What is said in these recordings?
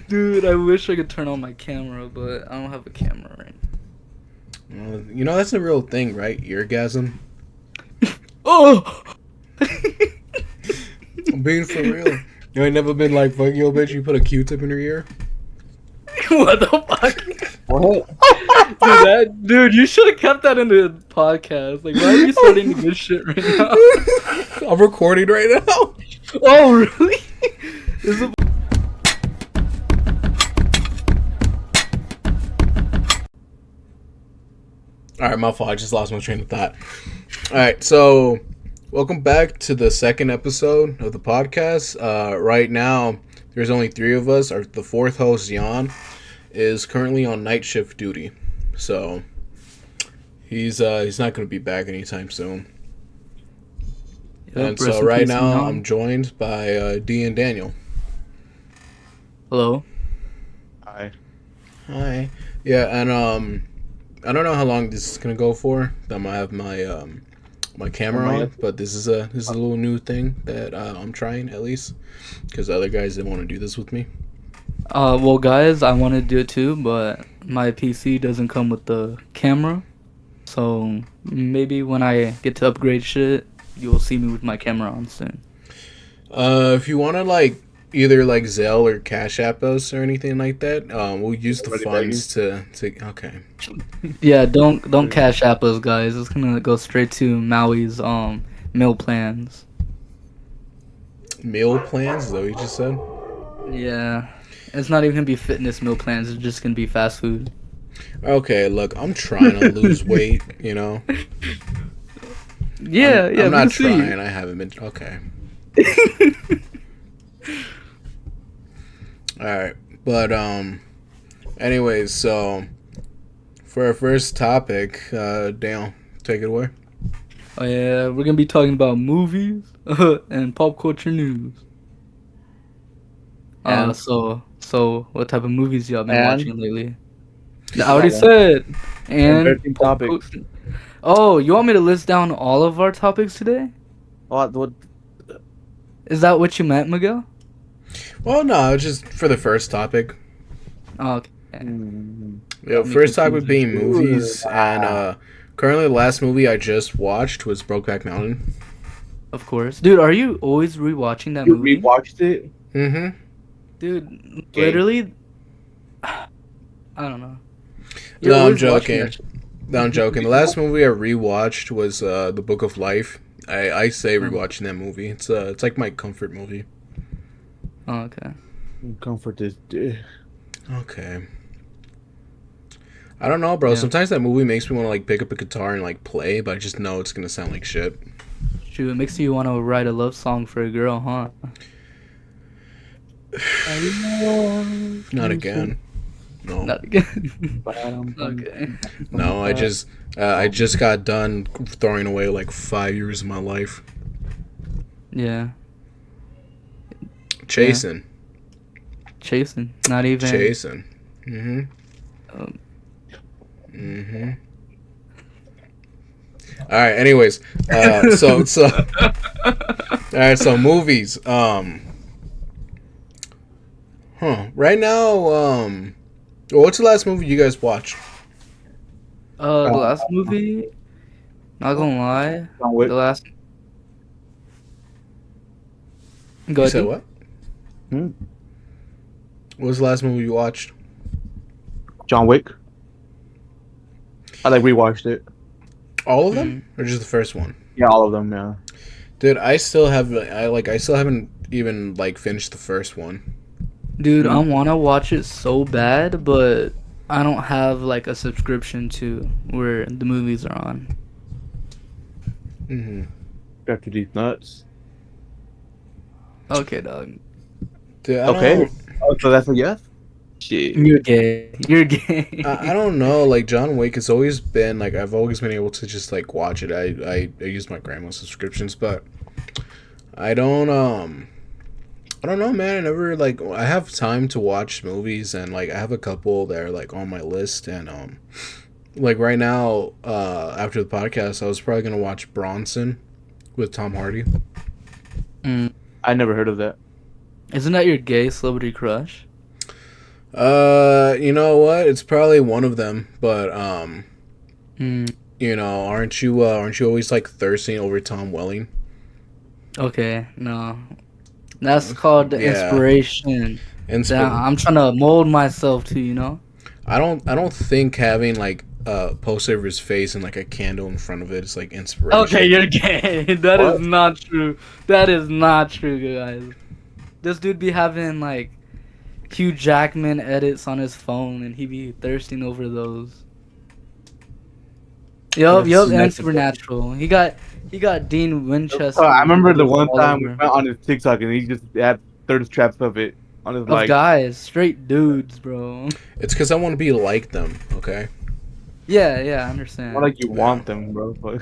Dude, I wish I could turn on my camera, but I don't have a camera right now. That's a real thing, right? Eargasm. Oh! I'm being for real. You ain't never been like, fuck yo, bitch, you put a Q-tip in her ear? What the fuck? What? Dude, you should have kept that in the podcast. Like, why are you starting to this shit right now? I'm recording right now. Oh, really? Is it... Alright, my fault. I just lost my train of thought. Alright, so welcome back to the second episode of the podcast. Right now, there's only three of us. The fourth host, Jan, is currently on night shift duty. So he's not going to be back anytime soon. And so right now, I'm joined by D and Daniel. Hello. Hi. Hi. Yeah, and I don't know how long this is gonna go for. I'm gonna have my my camera on, but this is a little new thing that I'm trying at least because the other guys didn't want to do this with me. Well, guys, I want to do it too, but my PC doesn't come with the camera, so maybe when I get to upgrade shit, you will see me with my camera on soon. If you want to like either like Zelle or Cash App us or anything like that, we'll use the funds to okay. Yeah, don't Cash App us, guys. It's gonna go straight to Maui's meal plans. Meal plans? Is that what you just said? Yeah, it's not even gonna be fitness meal plans. It's just gonna be fast food. Okay, look, I'm trying to lose weight. You know. Yeah, I'm not trying. I haven't been. Okay. All right, but anyways, so for our first topic, Dale, take it away. Oh yeah, we're gonna be talking about movies and pop culture news. So what type of movies y'all been watching lately? I already said. And 13 topics. Oh, you want me to list down all of our topics today? What? Is that what you meant, Miguel? Well, no, it's just for the first topic. Oh, okay. Yeah, first topic being movies, and currently the last movie I just watched was Brokeback Mountain. Of course, dude. Are you always rewatching that movie? You rewatched it? Mm-hmm. Dude, literally. I don't know. No, I'm joking. No, I'm joking. The last movie I rewatched was The Book of Life. I say rewatching that movie. It's like my comfort movie. Oh, okay. Comfort is. Okay. I don't know, bro. Yeah. Sometimes that movie makes me want to like pick up a guitar and like play, but I just know it's gonna sound like shit. Shoot, it makes you want to write a love song for a girl, huh? Not again. No. Not again. Okay. No, I just got done throwing away like 5 years of my life. Yeah. Chasing. Not even. Chasing. All right. Anyways, so all right. So movies. Right now, what's the last movie you guys watched? The last movie. Not gonna lie. The last. Go ahead. You said what? What was the last movie you watched? John Wick. I rewatched it. All of them, or just the first one? Yeah, all of them. Yeah. Dude, I still haven't even finished the first one. Dude, I wanna watch it so bad, but I don't have a subscription to where the movies are on. After these nuts. Okay, dog. Dude, okay. Oh, so that's a yes? Shit. You're gay. I don't know. John Wick has always been I've always been able to just watch it. I use my grandma's subscriptions, but I don't know, man. I never I have time to watch movies, and I have a couple that are on my list, and right now after the podcast, I was probably gonna watch Bronson with Tom Hardy. I never heard of that. Isn't that your gay celebrity crush? You know what? It's probably one of them, but you know, aren't you always like thirsting over Tom Welling? Okay, no. That's called the Yeah. inspiration that I'm trying to mold myself to, you know? I don't think having like a poster of his face and like a candle in front of it is like inspiration. Okay, you're gay. That is not true. That is not true, guys. This dude be having like Hugh Jackman edits on his phone and he be thirsting over those. Yup, and Supernatural. He got Dean Winchester. I remember the one all time we over. went on his TikTok and he just had thirst traps of it on his Of like. guys, straight dudes, bro. It's because I want to be like them. Okay. Yeah, I understand. More like you want them, bro. But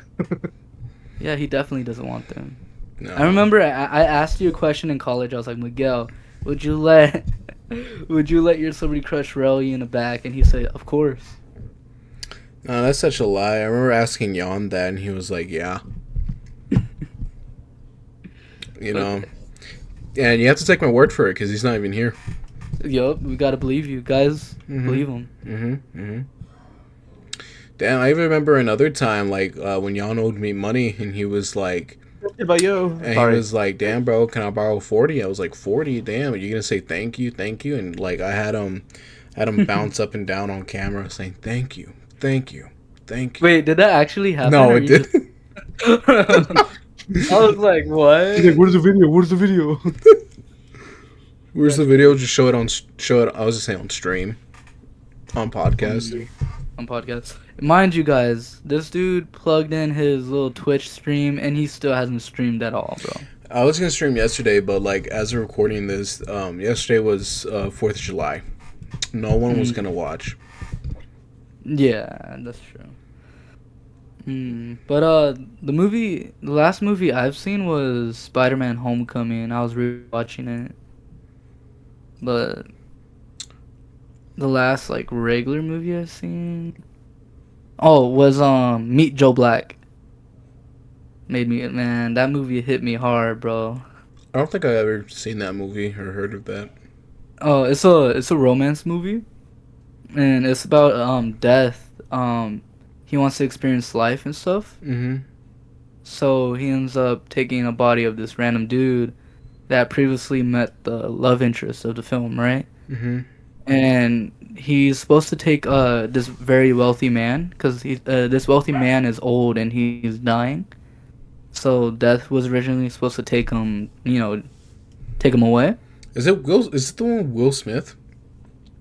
Yeah, he definitely doesn't want them. No. I remember I asked you a question in college. I was like, Miguel, would you let your celebrity crush rail you in the back? And he said, of course. No, that's such a lie. I remember asking Jan that, and he was like, "Yeah." You know, and you have to take my word for it because he's not even here. Yup, we gotta believe you guys. Believe him. Damn, I even remember another time, like when Jan owed me money, and he was like, about you. and he was like, "Damn, bro, can I borrow 40?" I was like, 40? Damn, are you gonna say thank you? And like I had him bounce up and down on camera saying thank you. Wait, did that actually happen? No, or it you didn't. I was like, what? He's like, "Where's the video? Where's the video?" Where's the video? Just show it. I was just saying on stream, on podcast. On podcast. Mind you guys, this dude plugged in his little Twitch stream and he still hasn't streamed at all, bro. I was gonna stream yesterday, but like as we're recording this, yesterday was 4th of July. No one was gonna watch. Yeah, that's true. But the last movie I've seen was Spider-Man: Homecoming. I was rewatching it, but the last like regular movie I've seen, was Meet Joe Black. That movie hit me hard, bro. I don't think I've ever seen that movie or heard of that. Oh, it's a romance movie, and it's about death. He wants to experience life and stuff. So he ends up taking a body of this random dude that previously met the love interest of the film, right? And he's supposed to take this very wealthy man because this wealthy man is old and he's dying. So Death was originally supposed to take him, take him away. Is it the one with Will Smith?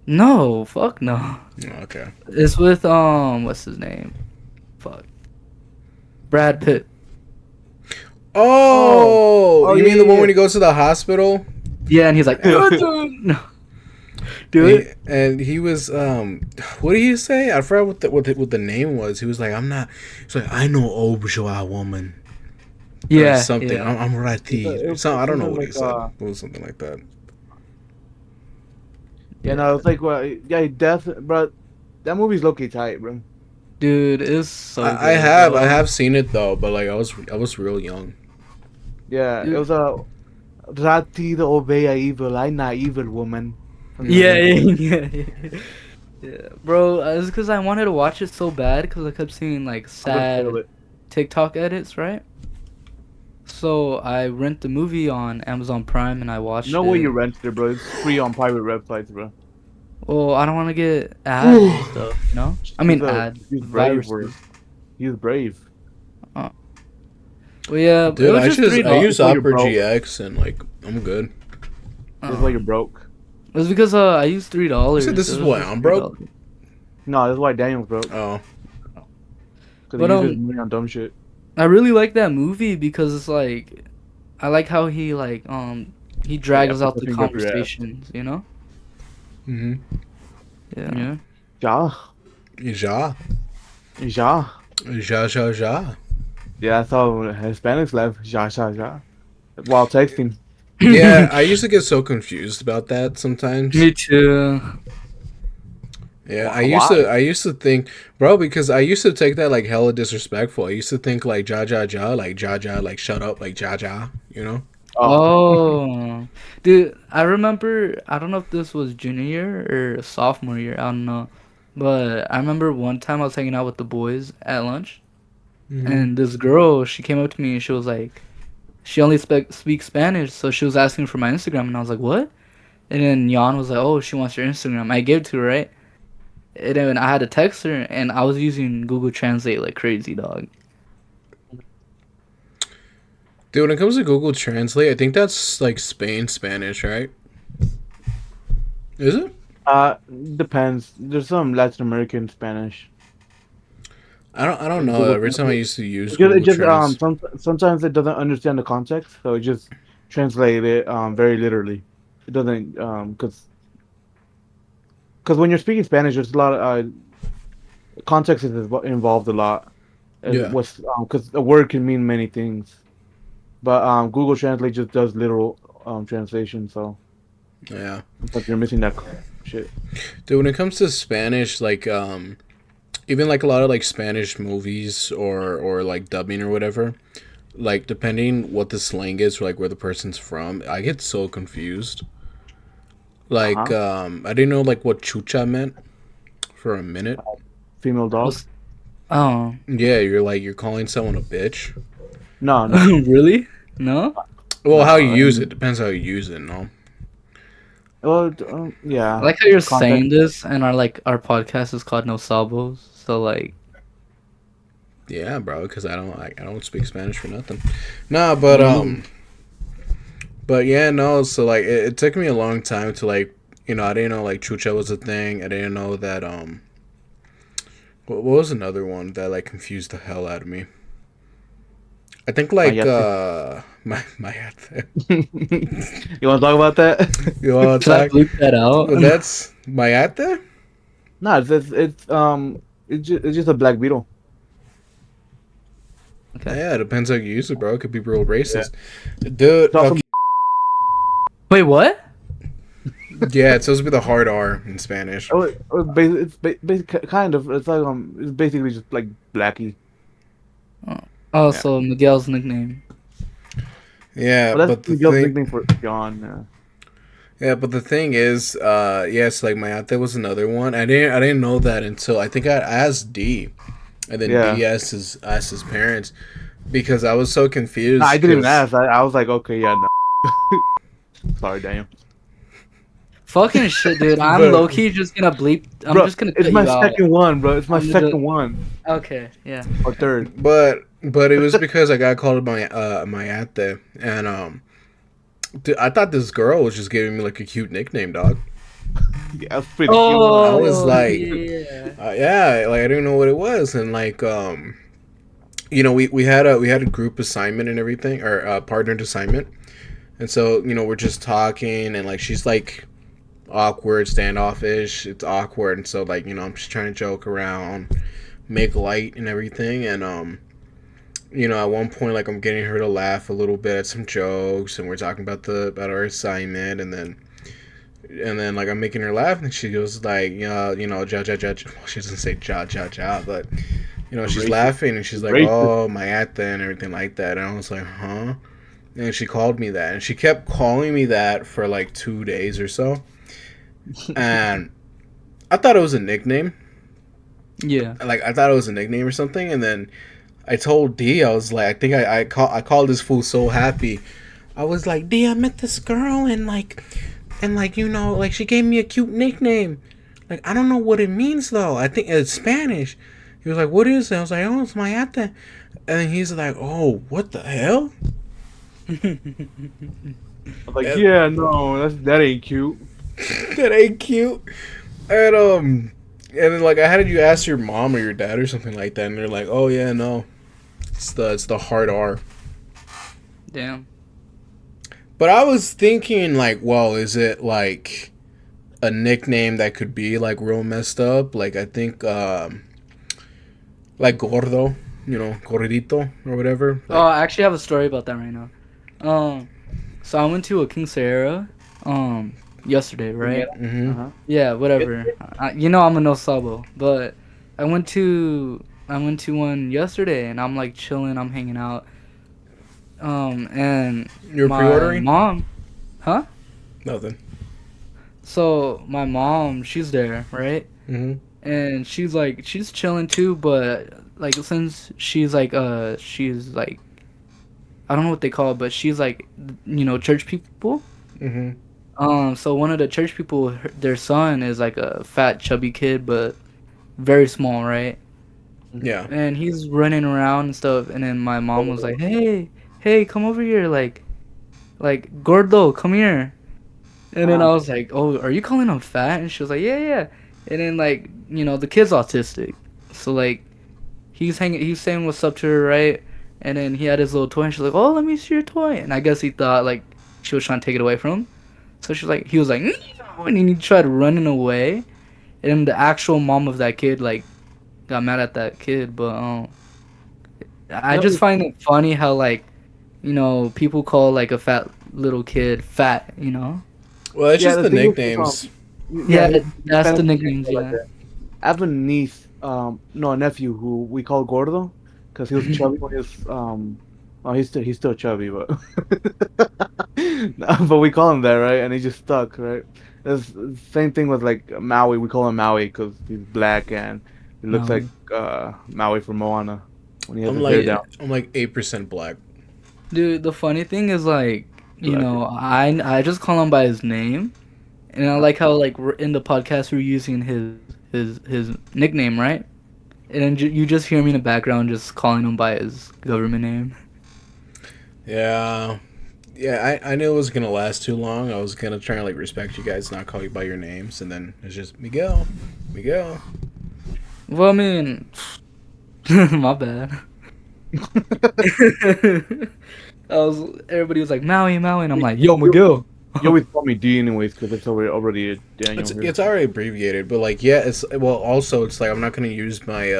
No, fuck no. Oh, okay. It's with what's his name? Fuck. Brad Pitt. Oh, you mean the one when he goes to the hospital? Yeah, and he's like, no. Do it. And he was what did he say? I forgot what the name was. He was like, he's like, I know Objoa woman. Yeah. Or something. Yeah. I'm Rati. So I don't know what he said. It was something like that. Yeah, no, it's like, Death, bro. That movie's low-key tight, bro. Dude, it's so good, I have seen it though, but like I was real young. Yeah, it was Rati the Obeya evil. I'm not evil, woman. Yeah. Bro, it's because I wanted to watch it so bad because I kept seeing like sad TikTok edits, right? So I rent the movie on Amazon Prime and I watched it. No way you rented it, bro. It's free on private websites, bro. Well, I don't want to get ads and stuff, you know? I mean, ads. He's brave, viruses. bro. He's brave. Well, yeah, Dude, it was just I use Opera Opera GX and like I'm good. That's why you're broke. It was because I used $3. You said this is why I'm broke? No, that's why Daniel's broke. Oh. Because he uses money on dumb shit. I really like that movie because it's like, I like how he like he drags out the conversations, you know? Mm-hmm. Yeah. Ja. Ja. Ja. Ja, ja, ja. Yeah, that's how Hispanics laugh. Ja, ja, ja. While texting. Yeah, I used to get so confused about that sometimes. Me too. Yeah, I used to think, bro, because I used to take that like hella disrespectful. I used to think like ja ja ja, like ja ja, like shut up, like ja ja, you know? Oh, dude, I remember. I don't know if this was junior year or sophomore year. I don't know, but I remember one time I was hanging out with the boys at lunch, Mm-hmm. and this girl, she came up to me and she was like, she only speaks Spanish, so she was asking for my Instagram, and I was like, what? And then Jan was like, oh, she wants your Instagram. I gave it to her, right? And then I had to text her, and I was using Google Translate like crazy, dog. Dude, when it comes to Google Translate, I think that's like Spain Spanish, right? Is it? Depends. There's some Latin American Spanish. I don't In know. Google Every time I Translate. used to use It Google just Trans. sometimes it doesn't understand the context, so it just translate it very literally. It doesn't because when you're speaking Spanish, there's a lot of context is involved a lot, and Yeah. what's because a word can mean many things, but Google Translate just does literal translation, so Yeah. sometimes you're missing that shit. Dude, when it comes to Spanish, like even like a lot of like Spanish movies or like dubbing or whatever, like depending what the slang is or like where the person's from, I get so confused. Like Uh-huh. I didn't know like what chucha meant for a minute. Female dog? Was oh, Yeah, you're calling someone a bitch. No. really? No. Well, how you No. use it depends how you use it, no? Well, I yeah. like how you're Context. saying this, and our podcast is called N0SAB0S. So like, Yeah, bro, because I don't speak Spanish for nothing. Nah, but mm, but yeah, no. So like, it took me a long time to like, I didn't know like chucha was a thing. I didn't know that what was another one that like confused the hell out of me? I think like Mayate. my You want to talk about that? you want to should I talk? bleep that out? Well, that's mayate. No, it's just a black beetle. Okay. Yeah, it depends how you use it, bro. It could be real Yeah. racist, dude. It's also Okay, Wait, what? yeah, it's supposed to be the hard R in Spanish. kind of. It's like it's basically just like Blackie. Oh, oh, Yeah. so Miguel's nickname. Yeah, Well, that's but the Miguel's thing. nickname for John. Yeah, but the thing is, yes, like Mayate was another one. I didn't know that until I think I asked D, and then Yeah. D asked his parents because I was so No, I confused. didn't even Because ask. I was like, okay, yeah, no. Sorry, Daniel. Fucking shit, dude. I'm But- low key just gonna bleep. I'm Bro, just gonna it's cut my you out. second one, bro. It's my I'm gonna second do- one Okay, yeah. or third. but it was because I got called my Mayate, and dude, I thought this girl was just giving me like a cute nickname, dog. Yeah, that's pretty Oh, I was like- yeah. Yeah, like I didn't know what it was, and like we had a group assignment and everything, or partnered assignment, and so we're just talking, and like she's like awkward, standoffish. It's awkward, and so like I'm just trying to joke around, make light and everything, and at one point like I'm getting her to laugh a little bit at some jokes, and we're talking about our assignment, and then like I'm making her laugh, and she goes like ja ja ja. Well, she doesn't say ja ja ja, but she's Racist. laughing, and she's like, Racist. oh my ata and everything like that, and I was like, huh. And she called me that, and she kept calling me that for like 2 days or so. And I thought it was a nickname. Yeah. Like I thought it was a nickname or something. And then I told D, I was like, I think I called this fool so happy. I was like, D, I met this girl, and like like she gave me a cute nickname. Like I don't know what it means though. I think it's Spanish. He was like, what is it? I was like, oh, it's Mayate. And he's like, oh, what the hell? I was like, yeah, no, that ain't cute. That ain't cute. And then like I had you ask your mom or your dad or something like that, and they're like, oh yeah, no, it's the hard R. Damn. But I was thinking like, well, is it like a nickname that could be like real messed up? Like I think like gordo, gordito or whatever. Oh, I actually have a story about that right now. So I went to a King Sierra, yesterday, right? Mm-hmm. Uh-huh. Yeah, whatever. I'm a no sabo, but I went to one yesterday, and I'm like chilling, I'm hanging out. And You're my pre-ordering? mom, huh? Nothing. So my mom, she's there, right? Mm-hmm. And she's chilling too, but like since she's like I don't know what they call it, but she's like church people. Mm-hmm. So one of the church people, their son is like a fat, chubby kid, but very small, right? Yeah. And he's running around and stuff. And then my mom was like, "Hey, come over here, like Gordo, come here." And then I was like, "Oh, are you calling him fat?" And she was like, "Yeah, yeah." And then like the kid's autistic, so like he's saying what's up to her, right? And then he had his little toy, and she's like, "Oh, let me see your toy." And I guess he thought like she was trying to take it away from him. So he was like, "No," and he tried running away. And then the actual mom of that kid like got mad at that kid, but I just find it funny how like people call like a fat little kid fat, Well, it's just the thing is, nicknames. Yeah, that's the Hispanic nicknames. people like Yeah. that. I have a niece, no, a nephew who we call Gordo because he was chubby when he was, oh, he's still chubby, but no, but we call him that, right? And he just stuck, right? It's the same thing with like Maui. We call him Maui because he's black and he looks like Maui from Moana when he has his hair down. I'm like 8% black. Dude, the funny thing is like Black. I just call him by his name, and I like how like we're in the podcast we're using his nickname, right? And then you just hear me in the background just calling him by his government name. Yeah. Yeah, I knew it was gonna last too long. I was gonna try and like respect you guys, not call you by your names, and then it's just Miguel. Well, I mean, my bad. Everybody was like Maui, and I'm like, yo, Miguel. You always call me D anyways because it's already a Daniel. It's already abbreviated, but like it's also it's like I'm not gonna use my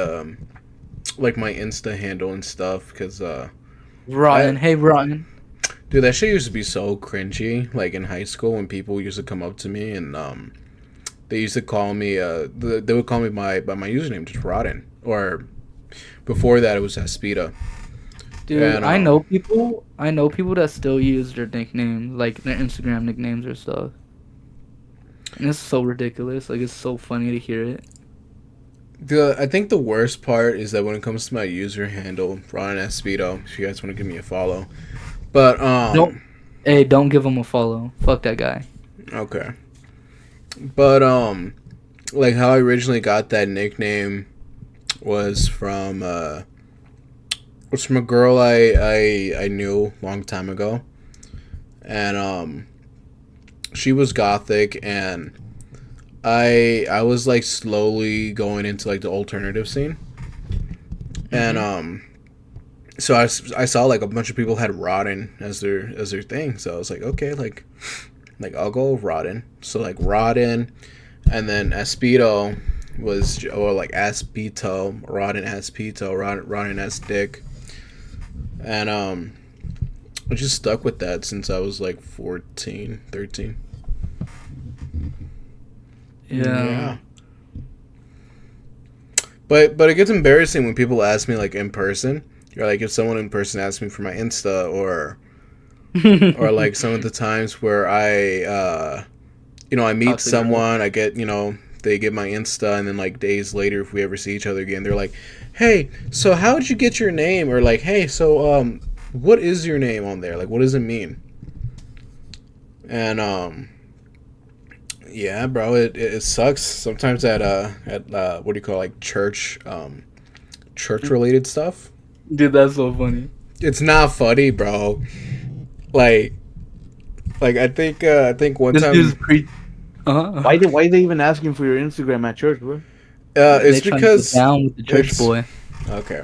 like my Insta handle and stuff because Rotten. Hey, Rotten. dude, that shit used to be so cringy. Like in high school when people used to come up to me and they used to call me they would call me by my username, just Rotten, or before that it was Aspida. Dude, And, I know people that still use their nicknames, like their Instagram nicknames or stuff. And it's so ridiculous. Like, it's so funny to hear it. I think the worst part is that when it comes to my user handle, Ron Espedo, if you guys want to give me a follow. But don't give him a follow. Fuck that guy. Okay. But like how I originally got that nickname was from a girl I knew a long time ago. And she was gothic, and I was like slowly going into like the alternative scene. And so I saw like a bunch of people had Rodden as their thing. So I was like, okay, like I'll go Rodden. So like Rodden, and then Aspito was, or like Aspito, Rodden Aspito, Rodden S Dick. And I just stuck with that since I was like 14, 13. Yeah. But it gets embarrassing when people ask me like in person. Or like if someone in person asks me for my Insta, or like some of the times where I meet someone, I get, they get my Insta, and then like days later, if we ever see each other again, they're like, hey, so how did you get your name? Or like, hey, so what is your name on there? Like, what does it mean? And yeah, bro, it sucks sometimes at what do you call, like, church related stuff. Dude, that's so funny. It's not funny, bro. Like I think one This time. is Why are they even asking for your Instagram at church, bro? It's because down with the church boy. Okay.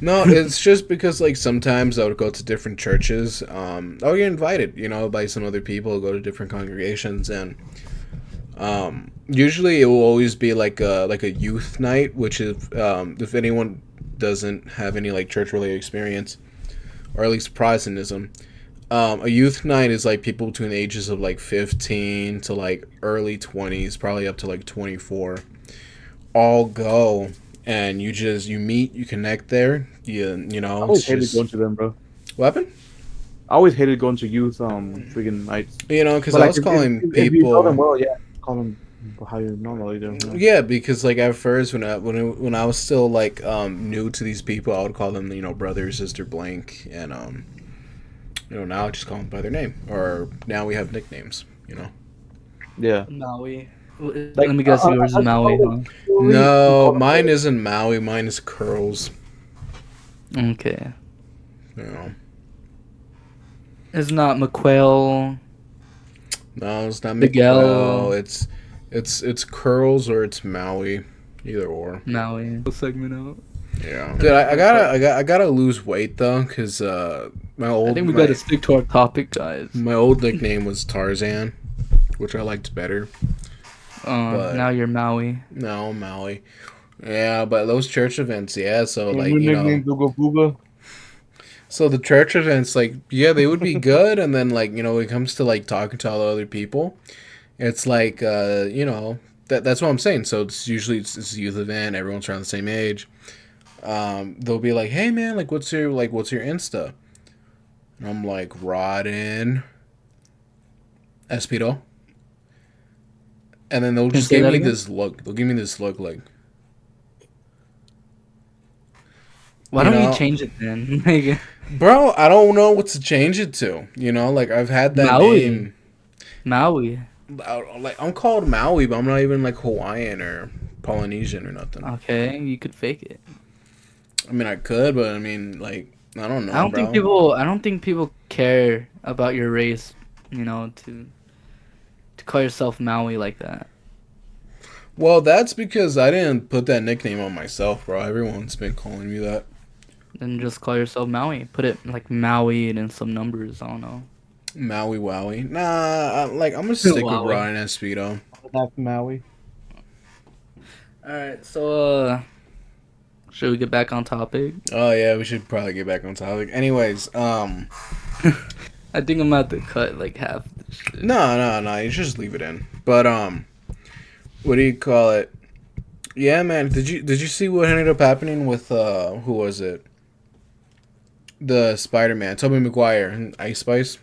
No, it's just because like sometimes I would go to different churches. I'll get invited, by some other people, go to different congregations, and usually it will always be like a youth night, which is if anyone doesn't have any like church related experience, or at least Protestantism, a youth night is like people between the ages of like 15 to like early 20s, probably up to like 24, all go. And you meet, you connect there. I would hate to go to them, bro. What happened? I always hated going to youth freaking nights. You know, because But I like, was calling if you know them people. well, yeah, call them how you normally do. You know? Yeah, because like at first when I was still like new to these people, I would call them brother, sister, blank, and now I just call them by their name. Or now we have nicknames. Yeah. Maui. Like, Let me guess, yours is Maui, huh? No, mine isn't Maui. Mine is Curls. Okay. You know. It's not McQuail. No, it's not Miguel. Miguel. It's Curls or it's Maui. Either or. Maui. Segment out. Yeah. Dude, I gotta lose weight though, cause I think we gotta stick to our topic, guys. my old nickname was Tarzan, which I liked better. But Now you're Maui. no, Maui. Yeah, but those church events, yeah. So like so the church events, like yeah, they would be good, and then like when it comes to like talking to all the other people, it's like that's what I'm saying. So it's usually it's a youth event, everyone's around the same age. They'll be like, hey man, like what's your Insta? And I'm like, Rodden Espedo. And then they'll just give me this look. They'll give me this look like, why don't you change it then? Like, bro, I don't know what to change it to. Like I've had that Maui. name. Maui. Like I'm called Maui, but I'm not even like Hawaiian or Polynesian or nothing. Okay, you could fake it. I mean, I could, but I mean, like, I don't know. I don't think people care about your race, to call yourself Maui like that. Well, that's because I didn't put that nickname on myself, bro. Everyone's been calling me that. Then just call yourself Maui. Put it like Maui and then some numbers. I don't know. Maui Wowie. Nah, I'm gonna stick with Wowie. Rodden Espedo. That's Maui. Alright, so should we get back on topic? Oh yeah, we should probably get back on topic. Anyways, I think I'm about to cut like half the shit. No, you should just leave it in. But what do you call it? Yeah, man. Did you see what ended up happening with who was it? The Spider-Man, Tobey Maguire and Ice Spice.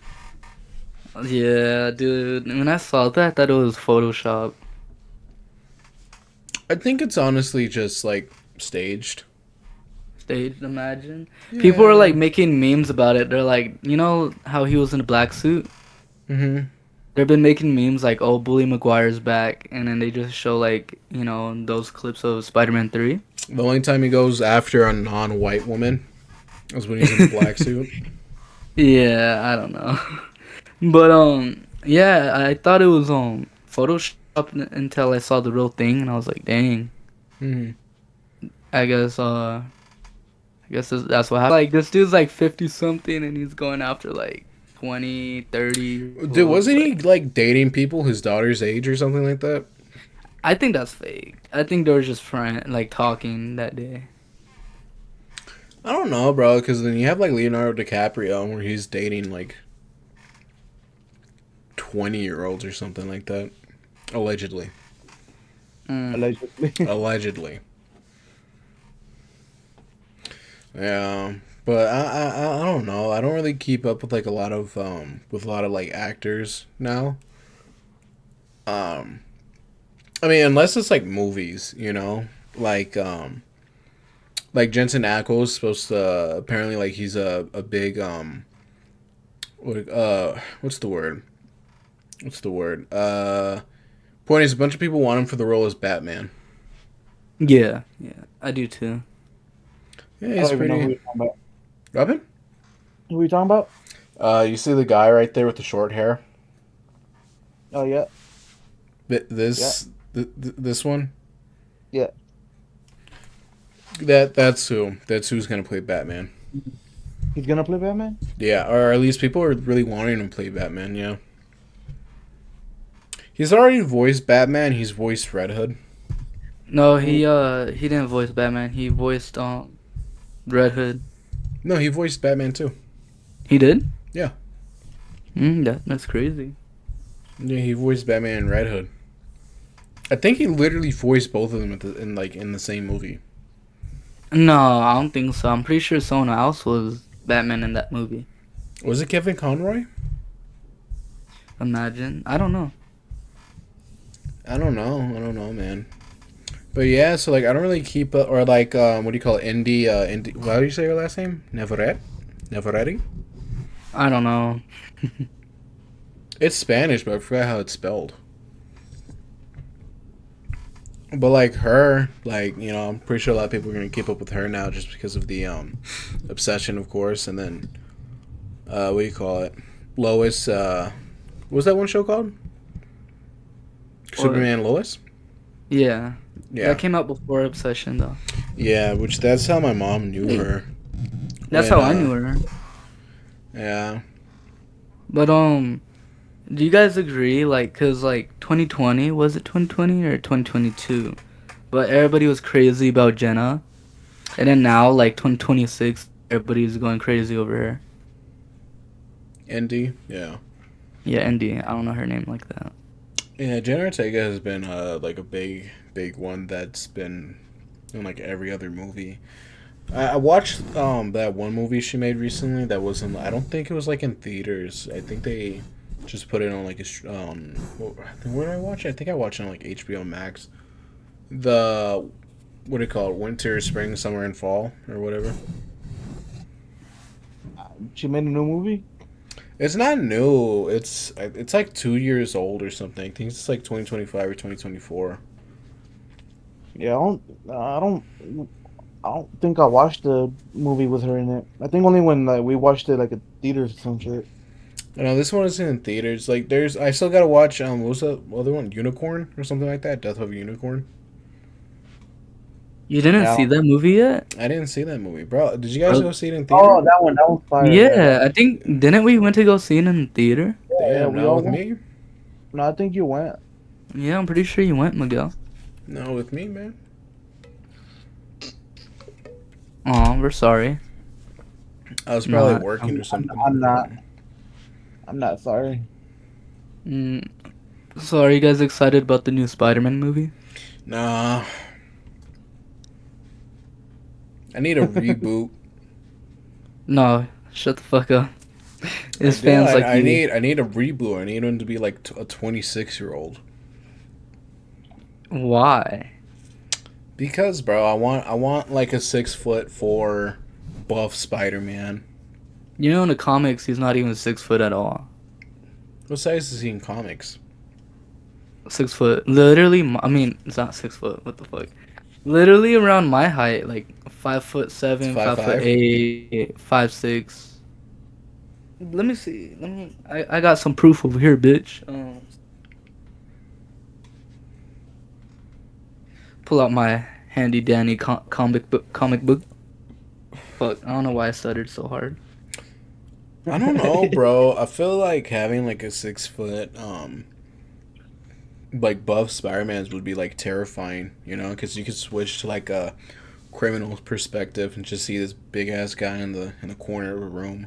Yeah, dude. When I saw that, I thought it was Photoshop. I think it's honestly just like staged. Staged, imagine. Yeah. People are like making memes about it. They're like, you know how he was in a black suit? Mm-hmm. They've been making memes like, oh, Bully Maguire's back. And then they just show like, those clips of Spider-Man 3. The only time he goes after a non-white woman is when he's in a black suit. Yeah, I don't know. But, yeah, I thought it was Photoshop until I saw the real thing. And I was like, dang. Mm-hmm. I guess that's what happened. Like, this dude's like 50-something and he's going after like 20, 30. Dude, wasn't he like dating people his daughter's age or something like that? I think that's fake. I think they were just talking that day. I don't know, bro, because then you have like Leonardo DiCaprio where he's dating like 20-year-olds or something like that. Allegedly. Allegedly. Yeah, but I don't know. I don't really keep up with like a lot of like actors now. I mean, unless it's like movies, like Jensen Ackles is supposed to apparently like he's a big what's the word? Point is, a bunch of people want him for the role as Batman. Yeah, I do too. Yeah, he's pretty. Robin? Who are you talking about? You see the guy right there with the short hair? Oh yeah. This one? Yeah. That's who's gonna play Batman. He's gonna play Batman? Yeah, or at least people are really wanting him to play Batman, yeah. He's already voiced Batman, he's voiced Red Hood. No, he didn't voice Batman. He voiced Red Hood. No, he voiced Batman too. He did? Yeah. That's crazy. Yeah, he voiced Batman and Red Hood. I think he literally voiced both of them in the same movie. No, I don't think so. I'm pretty sure someone else was Batman in that movie. Was it Kevin Conroy? Imagine. I don't know. I don't know, man. But yeah, so like I don't really keep up, or like what do you call it? Indie. How do you say your last name? Neverretti? I don't know. It's Spanish, but I forgot how it's spelled. But like her, like, you know, I'm pretty sure a lot of people are gonna keep up with her now just because of the obsession, of course, and then what do you call it? Lois. What was that one show called? Superman Lois. Yeah. Yeah. That came out before Obsession, though. Yeah, which that's how my mom knew her. That's when, how I knew her. Yeah. But do you guys agree? Like, cause like 2020, was it 2020 or 2022? But everybody was crazy about Jenna, and then now like 2026, everybody's going crazy over her. Indy. Yeah. Yeah, Indy. I don't know her name like that. Yeah, Jenna Ortega has been like a big one that's been in like every other movie. I watched that one movie she made recently that wasn't. I don't think it was like in theaters. I think they just put it on like where did I watch it? I think I watched it on like HBO Max. The what do you call it? Winter, spring, summer, and fall or whatever. She made a new movie. It's not new. It's like 2 years old or something. I think it's like 2025 or 2024. Yeah, I don't think I watched the movie with her in it. I think only when like we watched it like at theaters or some shit. No, this one isn't in theaters. Like, I still gotta watch. What was the other one? Unicorn or something like that. Death of a Unicorn. You didn't Yeah. see that movie yet? I didn't see that movie, bro. Did you guys Oh. go see it in theater? Oh, that one was fire. Yeah, I think didn't we went to go see it in theater? Damn, we not all with went. me. No, I think you went. Yeah, I'm pretty sure you went, Miguel. No, with me, man. Oh, we're sorry. I was probably Not- working or something. I'm not sorry. So are you guys excited about the new Spider-Man movie? Nah. I need a reboot. No, shut the fuck up. His I fans like I you. need a reboot. I need him to be like a 26-year-old. Why? Because, bro, I want like a 6'4" buff Spider-Man. You know, in the comics, he's not even 6 foot at all. What size is he in comics? 6 foot. Literally, I mean, it's not 6 foot. What the fuck? Literally around my height, like 5'7", 5'5"? 5'8", 5'6". Let me see. I got some proof over here, bitch. Pull out my handy dandy comic book. Fuck, I don't know why I stuttered so hard. I don't know, bro. I feel like having like a 6 foot like buff Spider-Man's would be like terrifying, you know, because you could switch to like a criminal's perspective and just see this big ass guy in the corner of a room.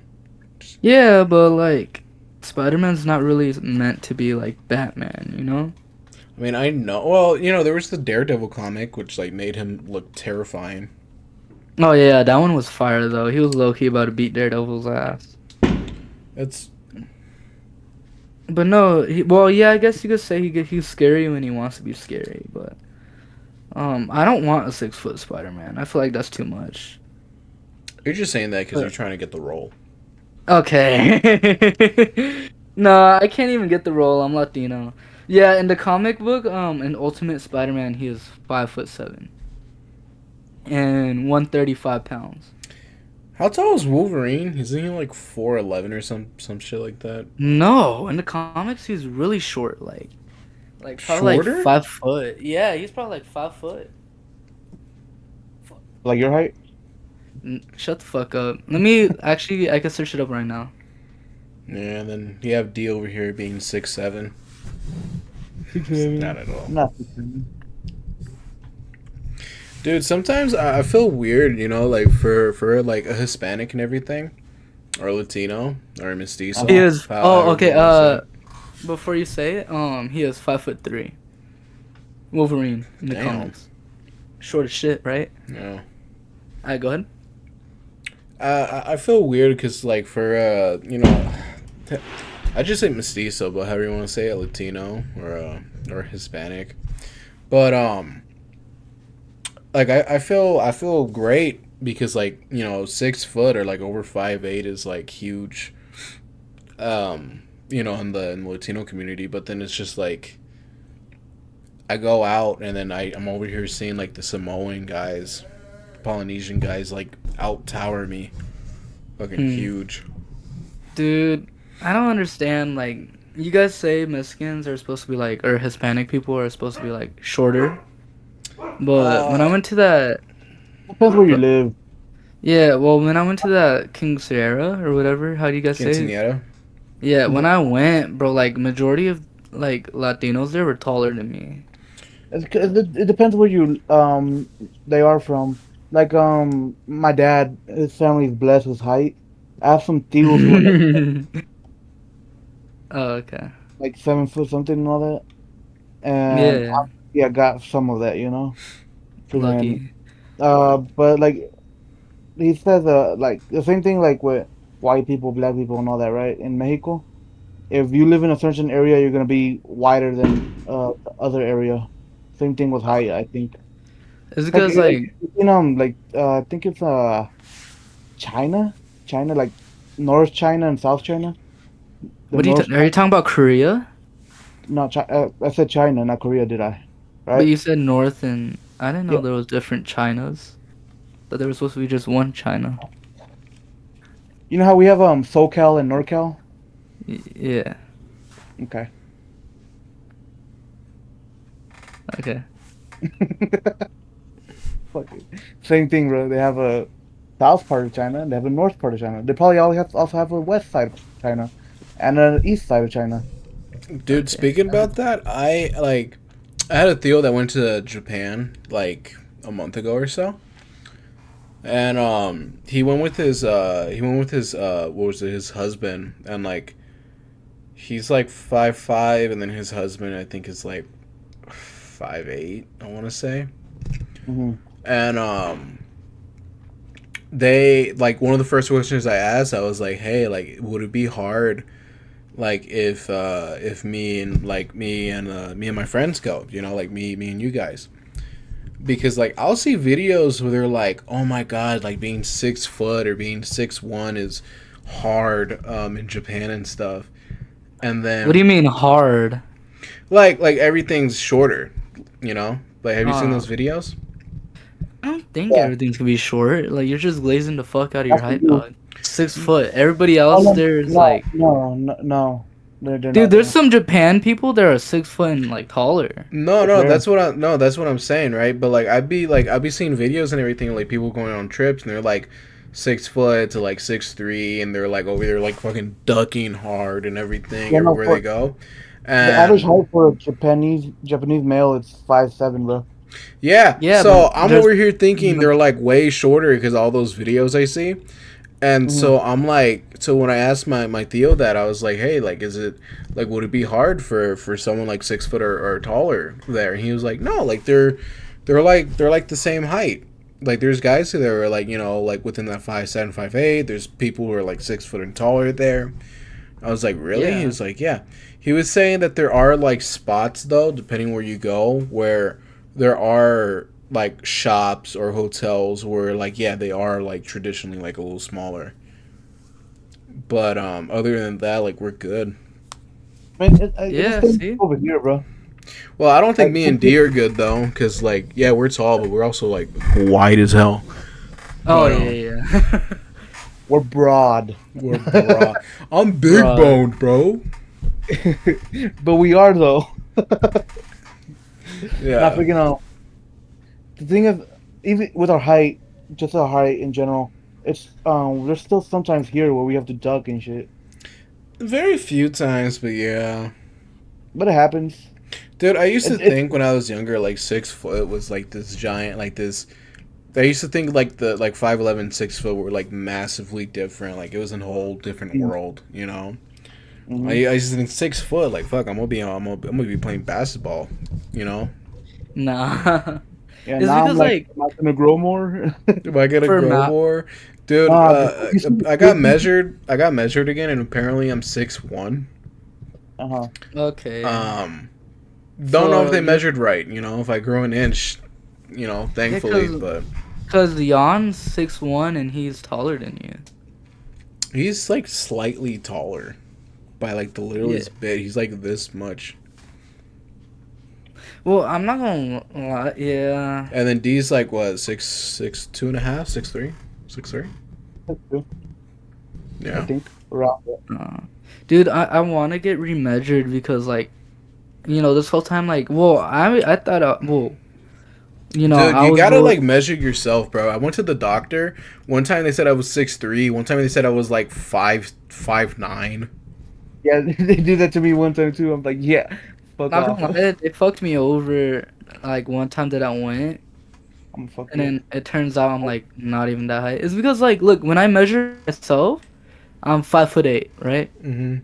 Yeah, but like Spider-Man's not really meant to be like Batman, you know? I mean, I know. Well, you know, there was the Daredevil comic, which like made him look terrifying. Oh yeah, that one was fire though. He was low key about to beat Daredevil's ass. It's But no, well yeah, I guess you could say he's scary when he wants to be scary, but I don't want a 6 foot Spider-Man. I feel like that's too much. you're just saying that because you're trying to get the role. Okay. No, I can't even get the role. I'm Latino. Yeah, in the comic book, in Ultimate Spider-Man, he is 5'7" and 135 pounds. How tall is Wolverine? Isn't he like 4'11" or some shit like that? No, in the comics, he's really short. Like probably Shorter? like 5 foot. Yeah, he's probably like 5 foot. Like your height? Shut the fuck up. Let me actually. I can search it up right now. Yeah, and then you have D over here being 6'7". Not at all. Nothing. Dude, sometimes I feel weird, you know, like for like a Hispanic and everything, or Latino, or mestizo. He is. however Oh, okay. you wanna say Before you say it, he is 5'3". Wolverine in the Damn. comics. Short as shit, right? it. No. Alright, go ahead. I feel weird because like for I just say mestizo, but however you want to say it, Latino or Hispanic. But like I feel great because like 6 foot or like over 5'8" is like huge. In the Latino community, but then it's just like I go out and then I'm over here seeing like the Samoan guys, Polynesian guys like out tower me, fucking huge. Dude, I don't understand. Like, you guys say Mexicans are supposed to be like, or Hispanic people are supposed to be like shorter, but when I went to that, Depends where you live. yeah, well, when I went to that King Sierra or whatever, how do you guys say it? Quinceañera. Yeah, when I went, bro, like majority of like Latinos there were taller than me. It depends where you they are from. Like my dad, his family's blessed with height. I have some tios who are Oh, okay. like 7 foot something and all that, and Yeah, yeah, got some of that, you know. And then, lucky. but like he says, like the same thing like with white people, black people, and all that, right? In Mexico, if you live in a certain area, you're gonna be wider than the other area. Same thing with height, I think. It's Like, because like, I think it's China, like North China and South China. The what are you North, are you talking about Korea? not China. I said China, not Korea, did I? But Right? you said North, and I didn't know Yeah. there was different Chinas. But there was supposed to be just one China. You know how we have SoCal and NorCal? Yeah. Okay. Okay. Fuck it. Same thing, bro. They have a south part of China and they have a north part of China. They probably all have also have a west side of China and an east side of China. Dude, Okay. speaking about that, I had a Theo that went to Japan like a month ago or so. And he went with his what was it, his husband, and like he's like 5'5", and then his husband I think is like 5'8", I want to say. Hmm. And they like one of the first questions I asked, I was like, hey, like would it be hard like if me and my friends go, like me and you guys, because like I'll see videos where they're like, oh my god, like being 6 foot or being 6'1" is hard in Japan and stuff, and then What do you mean hard? like everything's shorter, like have you seen Uh, those videos? I don't think Yeah. everything's gonna be short. Like you're just glazing the fuck out of your That's for height, you. dog. 6 foot. Everybody Oh, else no, there is no, like, no, no, no. They're dude. not There's there. some Japan people that are 6 foot and like taller. No, It's no, rare. that's what I'm saying, right? But like I'd be seeing videos and everything, like people going on trips and they're like 6 foot to like 6'3", and they're like over there like fucking ducking hard and everything Yeah, no, everywhere they go. the average And height for a Japanese male is 5'7", bro. yeah, Yeah, so but I'm there's over here thinking they're like way shorter because all those videos I see. And Hmm. so I'm like, so when I asked my Theo that, I was like, hey, like, is it like, would it be hard for someone like 6 foot or taller there? And he was like, no, like they're like the same height. Like there's guys who are like, like within that 5'7", 5'8". There's people who are like 6 foot and taller there. I was like, really? He yeah. was like, yeah. He was saying that there are like spots though, depending where you go, where there are like shops or hotels where like yeah they are like traditionally like a little smaller, but other than that like we're good. Man, it's Yeah, the same see? over here, bro. Well, I don't think Like, me and D are good though, because like yeah we're tall but we're also like wide as hell. Oh But, yeah, yeah. we're broad. we're broad. I'm big Broad. boned, bro. But we are, though. Yeah. Not freaking out. The thing is, even with our height, just our height in general, it's there's still sometimes here where we have to duck and shit. Very few times, but yeah. But it happens. Dude, I used to It, think when I was younger, like 6 foot was like this giant, like this. I used to think like the like 5'11", 6 foot were like massively different. Like it was a whole different world, I used to think 6 foot, like fuck, I'm gonna be playing basketball, Nah. yeah, It's now because like I'm not gonna grow more. Am I gonna for grow ma more? Dude, You I got measured. I got measured again, and apparently I'm 6'1". Uh-huh. Okay. Don't know if So they you, measured right. You know, if I grew an inch, you know, yeah, thankfully, but cause Jan's 6'1" and he's taller than you. he's like slightly taller by like the Yeah. littlest bit. He's like this much. Well, I'm not gonna lie. Yeah. And then D's like what, 6'2.5", 6'3", 6'3". I Yeah. think around there. Dude, I want to get remeasured because like, this whole time like, well, I thought well, Dude, I you was gotta really, like measure yourself, bro. I went to the doctor. One time they said I was 6'3". One time they said I was like 5'9". Yeah, they do that to me one time too. I'm like, yeah, fuck not off. gonna lie, they fucked me over like one time that I went, I'm fucking. and then it turns out I'm like not even that high. It's because like, look, when I measure myself, I'm 5'8", right? Mm-hmm.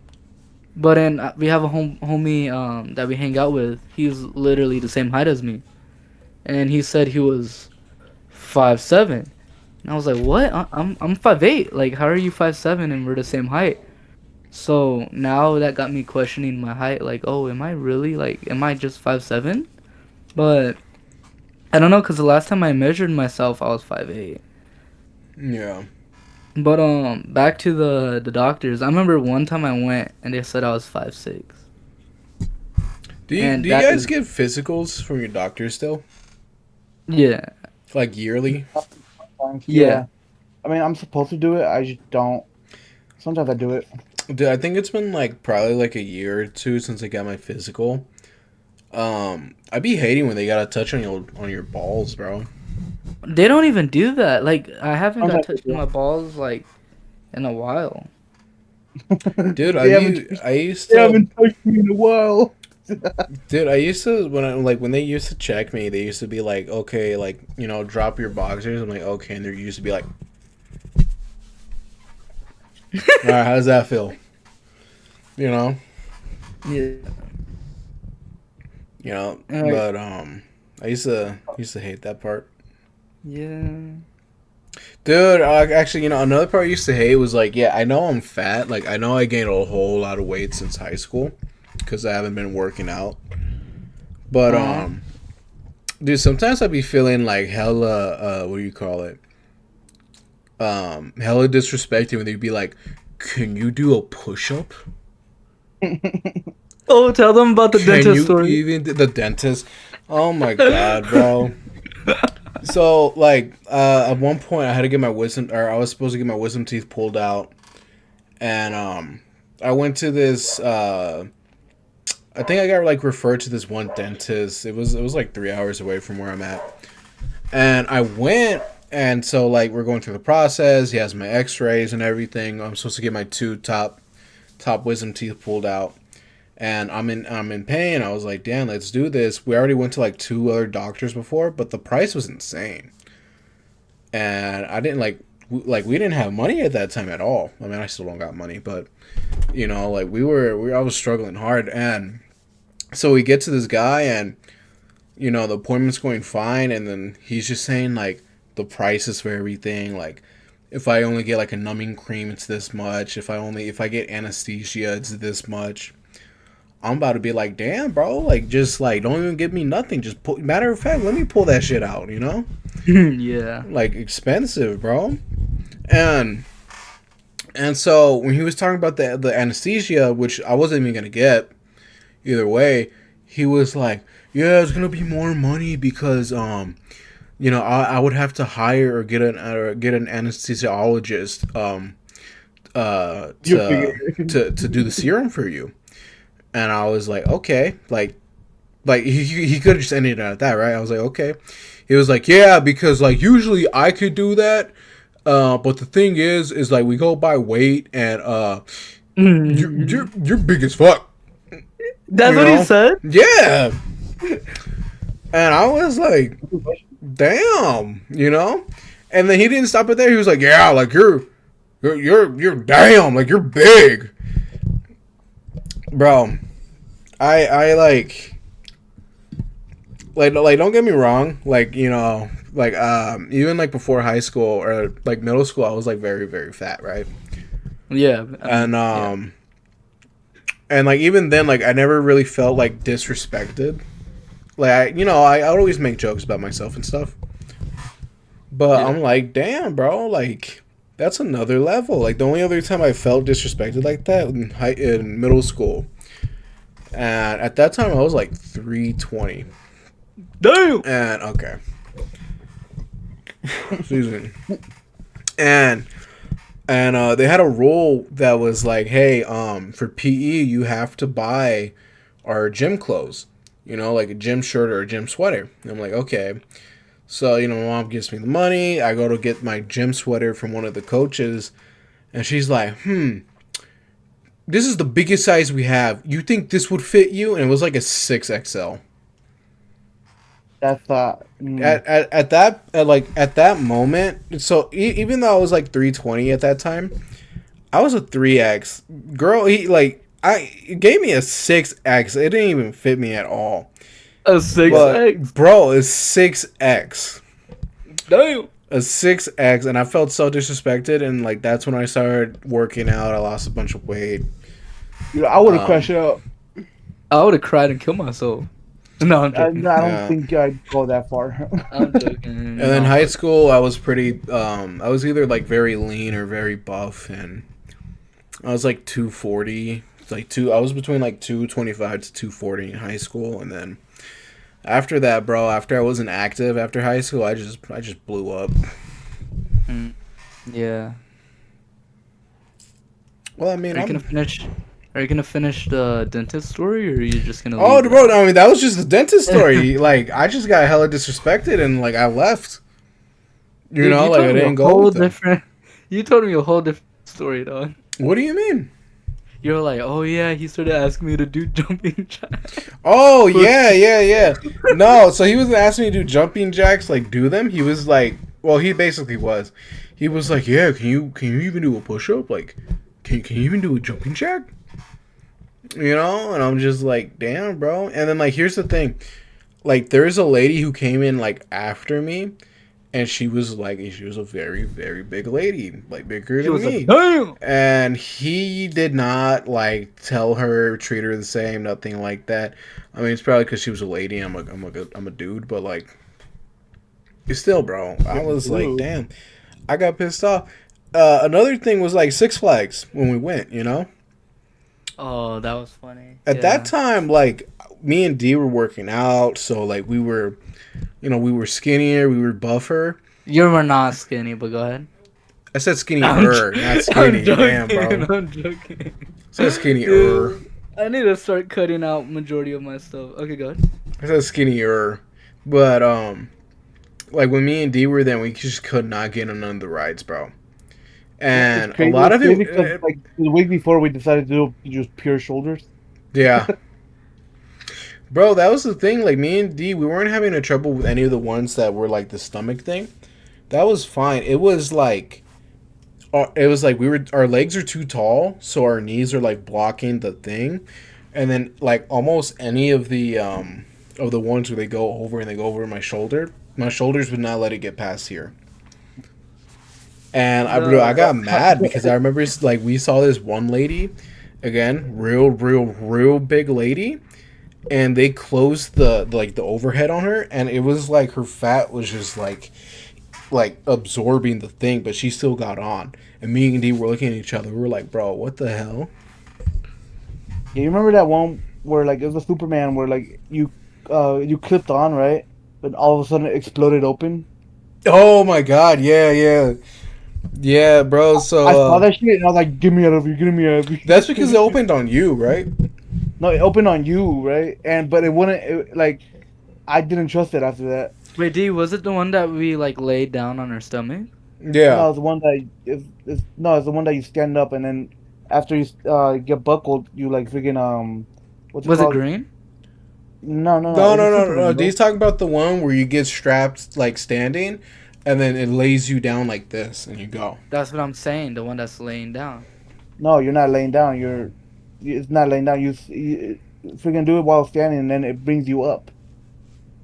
But then we have a homie that we hang out with. He's literally the same height as me, and he said he was 5'7", and I was like, "What? I'm 5'8". Like, how are you 5'7" and we're the same height?" So now that got me questioning my height. Like, oh, am I really like? Am I just 5'7"? But I don't know, cause the last time I measured myself, I was 5'8". Yeah. But back to the doctors. I remember one time I went and they said I was 5'6". Do you And guys get physicals from your doctor still? Yeah. Like yearly? Yeah. I mean, I'm supposed to do it. I just don't. Sometimes I do it. Dude, I think it's been like probably like a year or two since I got my physical. I'd be hating when they gotta touch on your balls, bro. They don't even do that. Like, I haven't got Sometimes touched they on my balls like in a while. Dude, They haven't touched me in a while. Dude, I used to when they used to check me, they used to be like, okay, like, drop your boxers. I'm like, okay, and they used to be like, all right, how does that feel? You know, Yeah. but I used to hate that part. Yeah. Dude, actually, another part I used to hate was like, yeah, I know I'm fat. Like, I know I gained a whole lot of weight since high school because I haven't been working out. But dude, sometimes I'd be feeling like hella, what do you call it? Hella disrespecting when they'd be like, "Can you do a push-up?" Oh, tell them about the dentist story. Even the dentist? Oh my god, bro. So like, at one point I had to get my wisdom, or I was supposed to get my wisdom teeth pulled out, and I went to this. I think I got like referred to this one dentist. It was like 3 hours away from where I'm at, and I went. And so, like, we're going through the process. He has my X-rays and everything. I'm supposed to get my two top wisdom teeth pulled out, and I'm in pain. I was like, "Damn, let's do this." We already went to like 2 other doctors before, but the price was insane, and I didn't we didn't have money at that time at all. I mean, I still don't got money, but like I was struggling hard, and so we get to this guy, and the appointment's going fine, and then he's just saying like, the prices for everything, like if I only get like a numbing cream, it's this much. If I get anesthesia, it's this much. I'm about to be like, damn, bro, like just like don't even give me nothing. Just matter of fact, let me pull that shit out, Yeah. Like expensive, bro. And so when he was talking about the anesthesia, which I wasn't even gonna get either way, he was like, yeah, it's gonna be more money because I would have to hire or get an anesthesiologist to do the serum for you. And I was like, okay, like he could have just ended it at that, right? I was like, okay. He was like, yeah, because like usually I could do that, but the thing is like we go by weight, and you're big as fuck. That's what he said? Yeah. And I was like, damn, and then he didn't stop it there. He was like, yeah, like you're damn, like you're big, bro. I like don't get me wrong, like like even like before high school or like middle school, I was like very very fat, right? Yeah. And yeah. and like even then, like I never really felt like disrespected. Like I would always make jokes about myself and stuff. But Yeah. I'm like, damn, bro, like that's another level. Like the only other time I felt disrespected like that in middle school, and at that time I was like 320. Damn. And okay, excuse me. And they had a rule that was like, hey, for PE you have to buy our gym clothes, like a gym shirt or a gym sweater. And I'm like, okay. So, my mom gives me the money. I go to get my gym sweater from one of the coaches. And she's like, this is the biggest size we have. You think this would fit you? And it was like a 6XL. That's At that moment, so even though I was like 320 at that time, I was a 3X. Girl, it gave me a 6X. It didn't even fit me at all. A 6X. Bro, it's 6X. Damn. A 6X, and I felt so disrespected, and like that's when I started working out. I lost a bunch of weight. I would have crashed out. I would have cried and killed myself. No, I'm joking. I don't think I'd go that far. I'm joking. And then high school, I was pretty. I was either like very lean or very buff, and I was like 240. I was between like 225 to 240 in high school, and then after that, bro, after I wasn't active after high school, I just blew up. Yeah. Well, I mean, Are you gonna finish the dentist story, or are you just gonna? Oh, bro, I mean, that was just the dentist story. Like, I just got hella disrespected, and like I left. Dude, I didn't go with them. You told me a whole different story, dog. What do you mean? You were like, oh yeah, he started asking me to do jumping jacks. Oh yeah. No, so he wasn't asking me to do jumping jacks, like do them. He was like, well, he basically was. He was like, yeah, can you even do a push up? Like, can you even do a jumping jack? And I'm just like, damn, bro. And then like, here's the thing, like, there's a lady who came in like after me. And she was a very, very big lady, like bigger than me. Like, damn! And he did not like tell her, treat her the same, nothing like that. I mean, it's probably because she was a lady. I'm a dude, but like, still, bro. I was like, damn, I got pissed off. Another thing was like Six Flags when we went. Oh, that was funny. At that time, like, me and D were working out, so like we were skinnier, we were buffer. You were not skinny, but go ahead. I said skinnier, not skinny. Damn, bro. I'm joking. I said skinnier. I need to start cutting out majority of my stuff. Okay, go ahead. I said skinnier, but like when me and D were there, we just could not get on none of the rides, bro. And a lot of it, because, like the week before, we decided to do just pure shoulders. Yeah. Bro, that was the thing. Like, me and D, we weren't having a trouble with any of the ones that were, like, the stomach thing. That was fine. It was, like, our legs are too tall, so our knees are, like, blocking the thing. And then, like, almost any of the ones where they go over my shoulders would not let it get past here. And, I got mad because I remember, like, we saw this one lady, again, real big lady. And they closed the overhead on her, and it was like her fat was just like absorbing the thing, but she still got on. And me and D were looking at each other. We were like, "Bro, what the hell?" Yeah, you remember that one where like it was a Superman where like you clipped on, right? But all of a sudden it exploded open. Oh my god! Yeah, bro. So I saw that shit and I was like, "Get me out of here! That's because it opened on you, right? No, it opened on you, right? But it wouldn't. I didn't trust it after that. Wait, D, was it the one that we like laid down on our stomach? Yeah. No, it's the one that it's the one that you stand up and then after you get buckled, you like freaking what's it Was called? it green? No. D's talking about the one where you get strapped like standing, and then it lays you down like this, and you go. That's what I'm saying. The one that's laying down. No, you're not laying down. It's not laying down. You freaking do it while standing, and then it brings you up.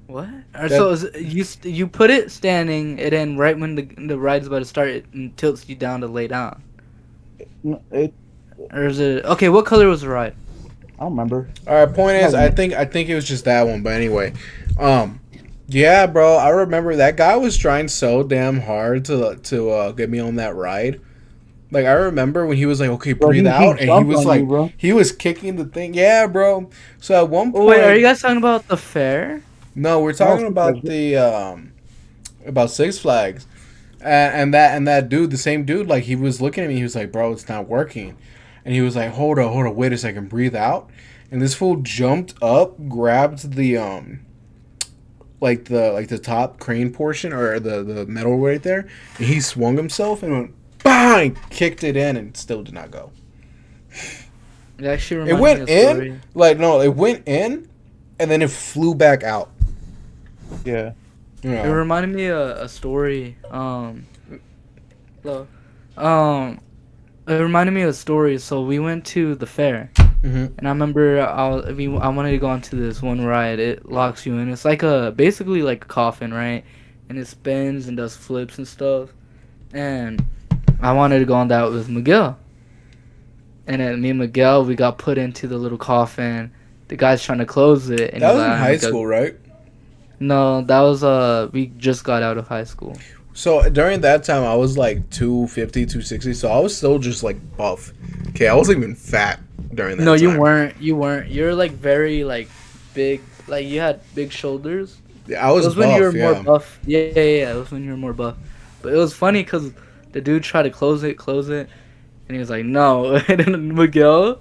What? So you put it standing, and then right when the ride's about to start, it tilts you down to lay down. Or is it okay? What color was the ride? I don't remember. All right, point is, I think it was just that one. But anyway, yeah, bro, I remember that guy was trying so damn hard to get me on that ride. Like I remember when he was like, "Okay, breathe out," and he was like, he was kicking the thing. Yeah, bro. So at one point, wait, are you guys talking about the fair? No, we're talking about the about Six Flags, and that dude, the same dude, like he was looking at me. He was like, "Bro, it's not working," and he was like, "Hold on, wait a second, breathe out." And this fool jumped up, grabbed the like the top crane portion or the metal right there, and he swung himself and went bang, kicked it in, and still did not go. It actually it went in, like no, it went in, and then it flew back out. Yeah. It reminded me of a story. It reminded me of a story. So we went to the fair, and I remember I wanted to go onto this one ride. It locks you in. It's like basically like a coffin, right? And it spins and does flips and stuff. And I wanted to go on that with Miguel. And then me and Miguel, we got put into the little coffin. The guy's trying to close it. And that was in high school, right? No, that was we just got out of high school. So during that time I was like 250, 260, so I was still just like buff. Okay, I wasn't even fat during that time. No, you weren't. You're like very like big, like you had big shoulders. Yeah, I was buff, when you were more buff. Yeah, it was when you were more buff. But it was funny because the dude tried to close it, and he was like, no. And then Miguel,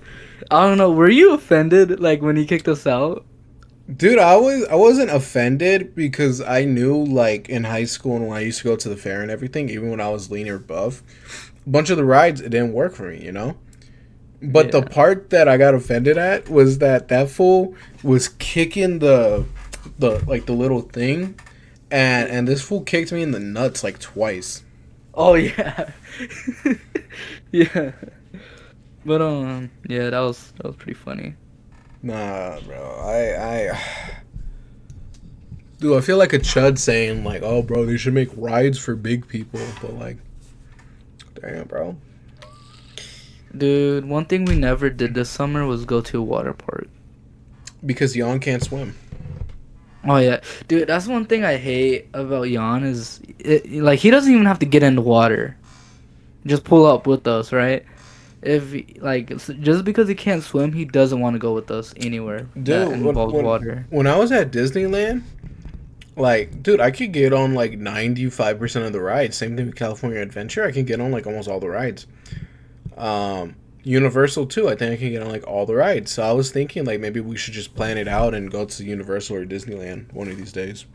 I don't know, were you offended like when he kicked us out? Dude, I wasn't offended because I knew, like, in high school and when I used to go to the fair and everything, even when I was lean or buff, a bunch of the rides, it didn't work for me, you know? But the part that I got offended at was that fool was kicking the little thing, and this fool kicked me in the nuts, like, twice. Oh, yeah. Yeah. But, yeah, that was pretty funny. Nah, bro. Dude, I feel like a chud saying, like, oh, bro, they should make rides for big people. But, like, damn, bro. Dude, one thing we never did this summer was go to a water park. Because Jan can't swim. Oh, yeah. Dude, that's one thing I hate about Jan is, like, he doesn't even have to get in the water. Just pull up with us, right? Just because he can't swim, he doesn't want to go with us anywhere that involves water. When I was at Disneyland, like, dude, I could get on, like, 95% of the rides. Same thing with California Adventure. I can get on, like, almost all the rides. Universal, too. I think I can get on, like, all the rides. So I was thinking, like, maybe we should just plan it out and go to Universal or Disneyland one of these days.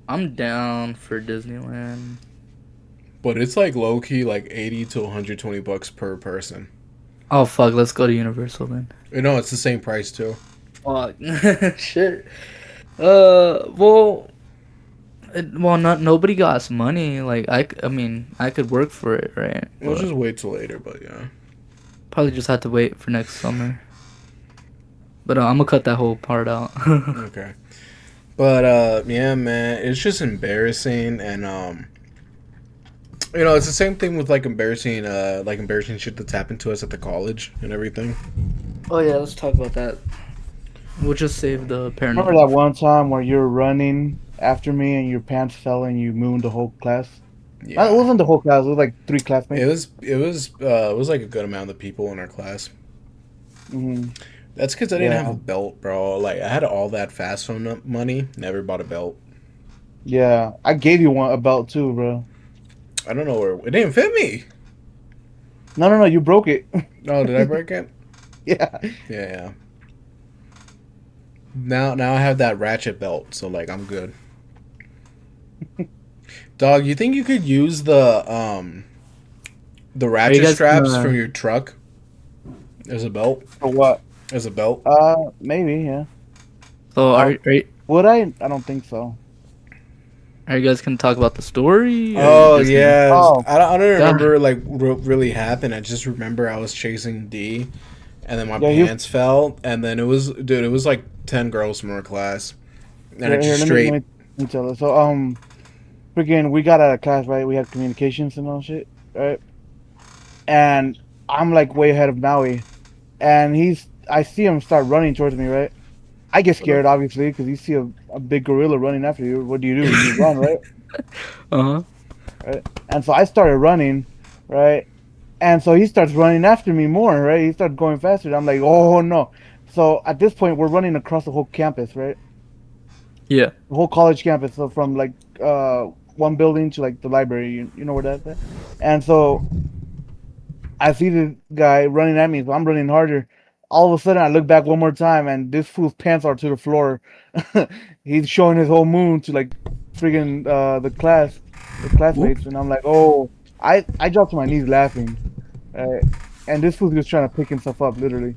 I'm down for Disneyland. But it's like low key like $80 to $120 per person. Oh fuck, let's go to Universal then. No, it's the same price too. Fuck. Shit. Nobody got us money. Like I mean, I could work for it, right? We'll just wait till later, but yeah. Probably just have to wait for next summer. But I'm gonna cut that whole part out. Okay. But yeah, man, it's just embarrassing and you know, it's the same thing with like embarrassing shit that's happened to us at the college and everything. Oh yeah, let's talk about that. We'll just save the paranormal. Remember that one time where you were running after me and your pants fell and you mooned the whole class? Yeah. It wasn't the whole class. It was like 3 classmates. It was like a good amount of people in our class. Mm-hmm. That's because I didn't have a belt, bro. Like I had all that fast phone money, never bought a belt. Yeah, I gave you a belt too, bro. I don't know where it didn't fit me. No, you broke it. Oh, did I break it? Yeah. Yeah. Now I have that ratchet belt, so like I'm good. Dog, you think you could use the ratchet straps from your truck as a belt? For what? As a belt? Maybe, yeah. So would I? I don't think so. Are you guys gonna talk about the story? Oh yeah. Oh. I don't remember like what really happened. I just remember I was chasing D, and then my pants fell, and then it was like 10 girls from our class, And it's just Let straight. me tell you. So, freaking, we got out of class, right? We had communications and all shit, right? And I'm like way ahead of Maui, and I see him start running towards me, right? I get scared, obviously, because you see a big gorilla running after you. What do? You run, right? Uh-huh. Right? And so I started running, right? And so he starts running after me more, right? He starts going faster. I'm like, oh no. So at this point, we're running across the whole campus, right? Yeah. The whole college campus. So from like one building to like the library, you know where that's at? And so I see this guy running at me, so I'm running harder. All of a sudden, I look back one more time, and this fool's pants are to the floor. He's showing his whole moon to like friggin' the Whoop. classmates, and I'm like, oh, I dropped to my knees laughing, and this fool's just trying to pick himself up, literally.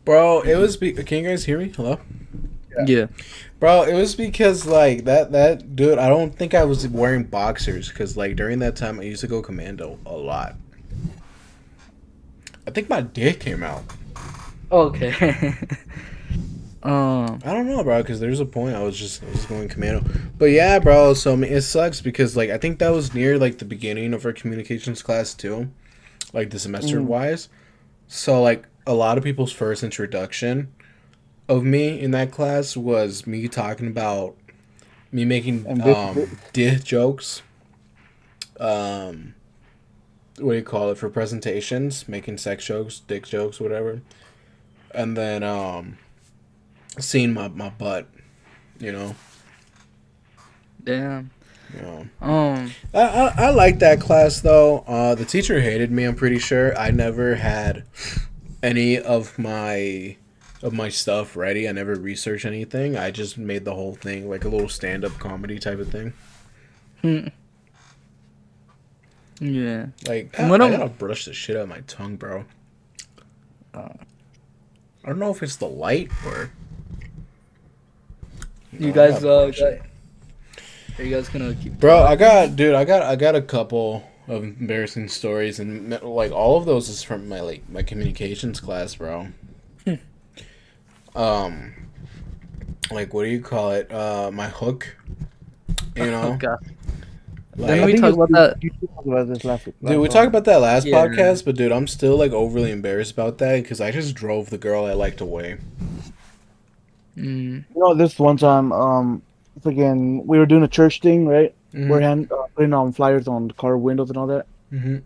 Bro, it was. Can you guys hear me? Hello? Yeah. Bro, it was because, like, that dude, I don't think I was wearing boxers, because, like, during that time, I used to go commando a lot. I think my dick came out. Okay. I don't know, bro, because there's a point I was going commando. But yeah, bro, so I mean, it sucks because, like, I think that was near, like, the beginning of our communications class, too. Like, the semester-wise. So, like, a lot of people's first introduction of me in that class was me talking about me making And dick jokes. What do you call it, for presentations, making sex jokes, dick jokes, whatever. And then seeing my butt, you know. Damn. You know. I like that class though. The teacher hated me, I'm pretty sure. I never had any of my stuff ready. I never researched anything. I just made the whole thing like a little stand-up comedy type of thing. Yeah. Like, I gotta brush the shit out of my tongue, bro. I don't know if it's the light or... You guys, are you guys gonna keep... Bro, I got a couple of embarrassing stories, and like all of those is from my communications class, bro. Like, what do you call it? My hook, you know. Oh, God. Like, Didn't we talk about that? You talked about this last dude, we talked about that last Yeah. podcast, but dude, I'm still like overly embarrassed about that because I just drove the girl I liked away. You know, this one time, freaking, we were doing a church thing, right? Mhm. We're putting on flyers on the car windows and all that, Mhm.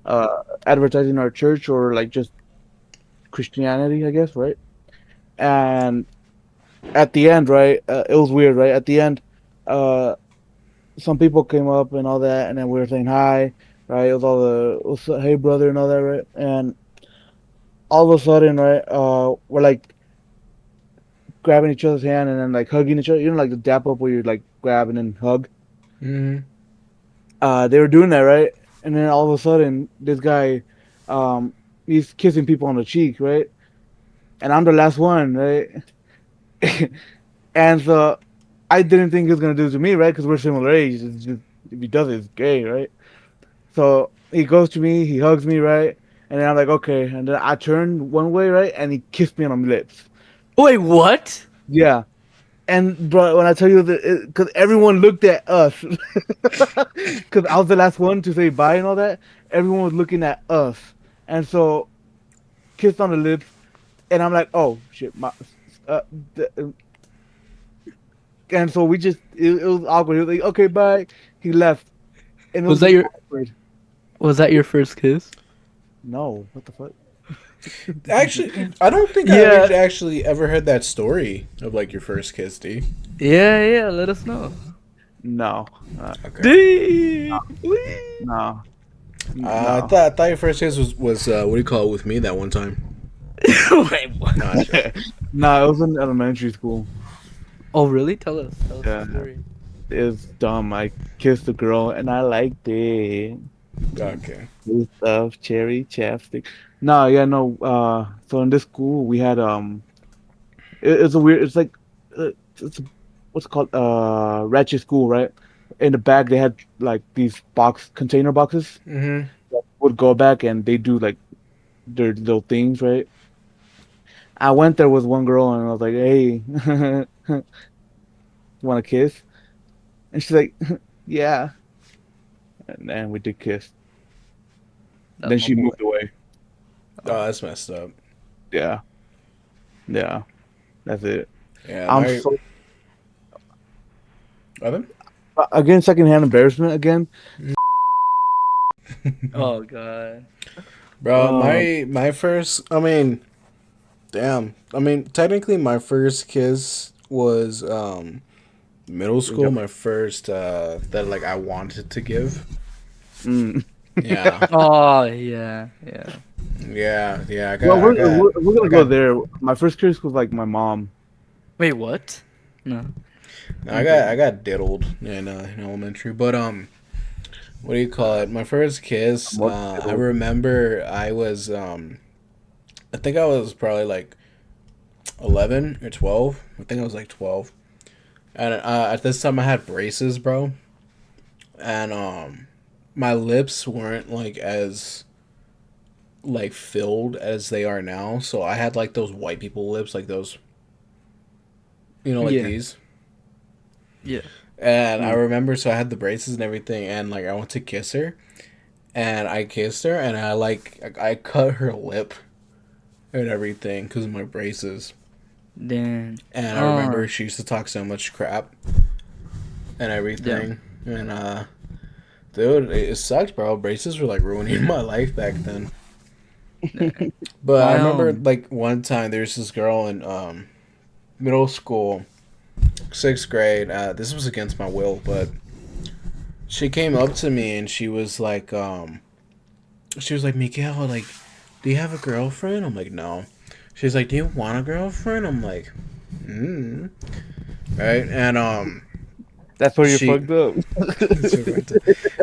advertising our church or like just Christianity, I guess, right? And at the end, right, it was weird, right? At the end, uh, some people came up and all that, and then we were saying hi, right? It was all what's up, hey brother and all that, right? And all of a sudden, right, we're like grabbing each other's hand and then like hugging each other. You know, like the dap up where you like grab and then hug. Mhm. They were doing that, right? And then all of a sudden, this guy, um, he's kissing people on the cheek, right? And I'm the last one, right? And so I didn't think he was gonna do it to me, right? Because we're similar age. It's just, if he does it, it's gay, right? So he goes to me, he hugs me, right? And then I'm like, okay. And then I turned one way, right? And he kissed me on the lips. Wait, what? Yeah. And bro, when I tell you that, because everyone looked at us, because I was the last one to say bye and all that, everyone was looking at us, and so kissed on the lips, and I'm like, oh shit, uh, and so we just it was awkward. He was like, okay, bye. He left, and it Was that just your awkward. was that your first kiss? No, what the fuck? Actually, I don't think Yeah. I actually ever heard that story of like your first kiss, D. Yeah, let us know. No, Okay. Dang. no, I no. thought your first kiss was what do you call it, with me that one time. Wait, what? Nah, it's right. No, it was in elementary school. Oh, really? Tell us Yeah. the story. It was dumb. I kissed a girl and I liked it. Okay. Blue stuff, cherry chapstick. No, yeah, no. So in this school we had it's a weird. It's like it's what's it called ratchet school, right? In the back they had like these container boxes Mhm. that would go back and they do like their little things, right? I went there with one girl and I was like, hey, want to kiss?" And she's like, "Yeah." And then we did kiss. That's Then my she boy. moved away. Oh, that's messed up. Yeah, yeah, that's it. Yeah, I'm my so Evan? again secondhand embarrassment again. Oh god. Bro, Um, my first. I mean, damn. I mean, technically, my first kiss was middle school. My first that like I wanted to give. mm. Yeah, Oh yeah, yeah. yeah. I Well, got, I got, we're gonna I go got, there. My first kiss was like my mom. Wait, what? No. I got diddled in elementary. But what do you call it? My first kiss. I remember I was I think I was probably like 11 or 12. I think I was like 12. And at this time I had braces, bro. And my lips weren't like as like filled as they are now. So I had like those white people lips, like those, like Yeah. these. Yeah. And I remember, so I had the braces and everything, and like I went to kiss her, and I kissed her, and I cut her lip and everything because of my braces. Then. And I remember she used to talk so much crap and everything. Yeah. And dude, it sucked, bro. Braces were like ruining my life back then. But I remember like one time there's this girl in middle school, 6th grade. This was against my will, but she came up to me and she was like, Miguel, like, do you have a girlfriend? I'm like, no. She's like, do you want a girlfriend? I'm like, right? And that's where you fucked up.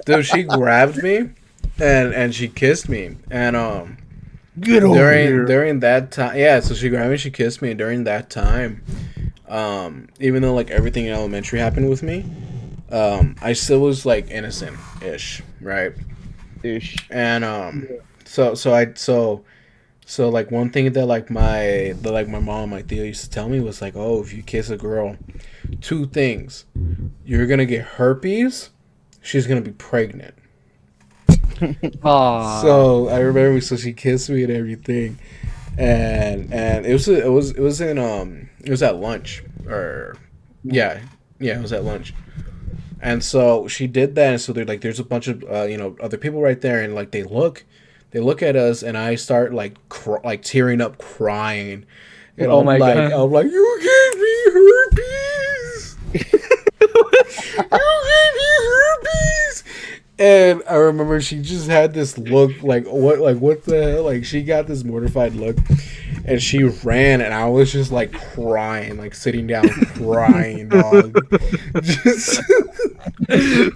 Dude, she grabbed me and she kissed me. And Get over here. during that time, yeah, so she grabbed me, she kissed me, and during that time, even though like everything in elementary happened with me, I still was like innocent-ish, right? Ish. And so like one thing that like my mom and my Theo used to tell me was like, oh, if you kiss a girl, 2 things: you're gonna get herpes, she's gonna be pregnant. So I remember, so she kissed me and everything, and it was at lunch, or yeah, it was at lunch. And so she did that, and so there's a bunch of other people right there, and like they look at us, and I start like tearing up, crying, and Oh my God. I'm like, you gave me herpes. You gave me herpes. And I remember she just had this look like what the hell, like she got this mortified look, and she ran, and I was just like crying, like sitting down crying, dog. Just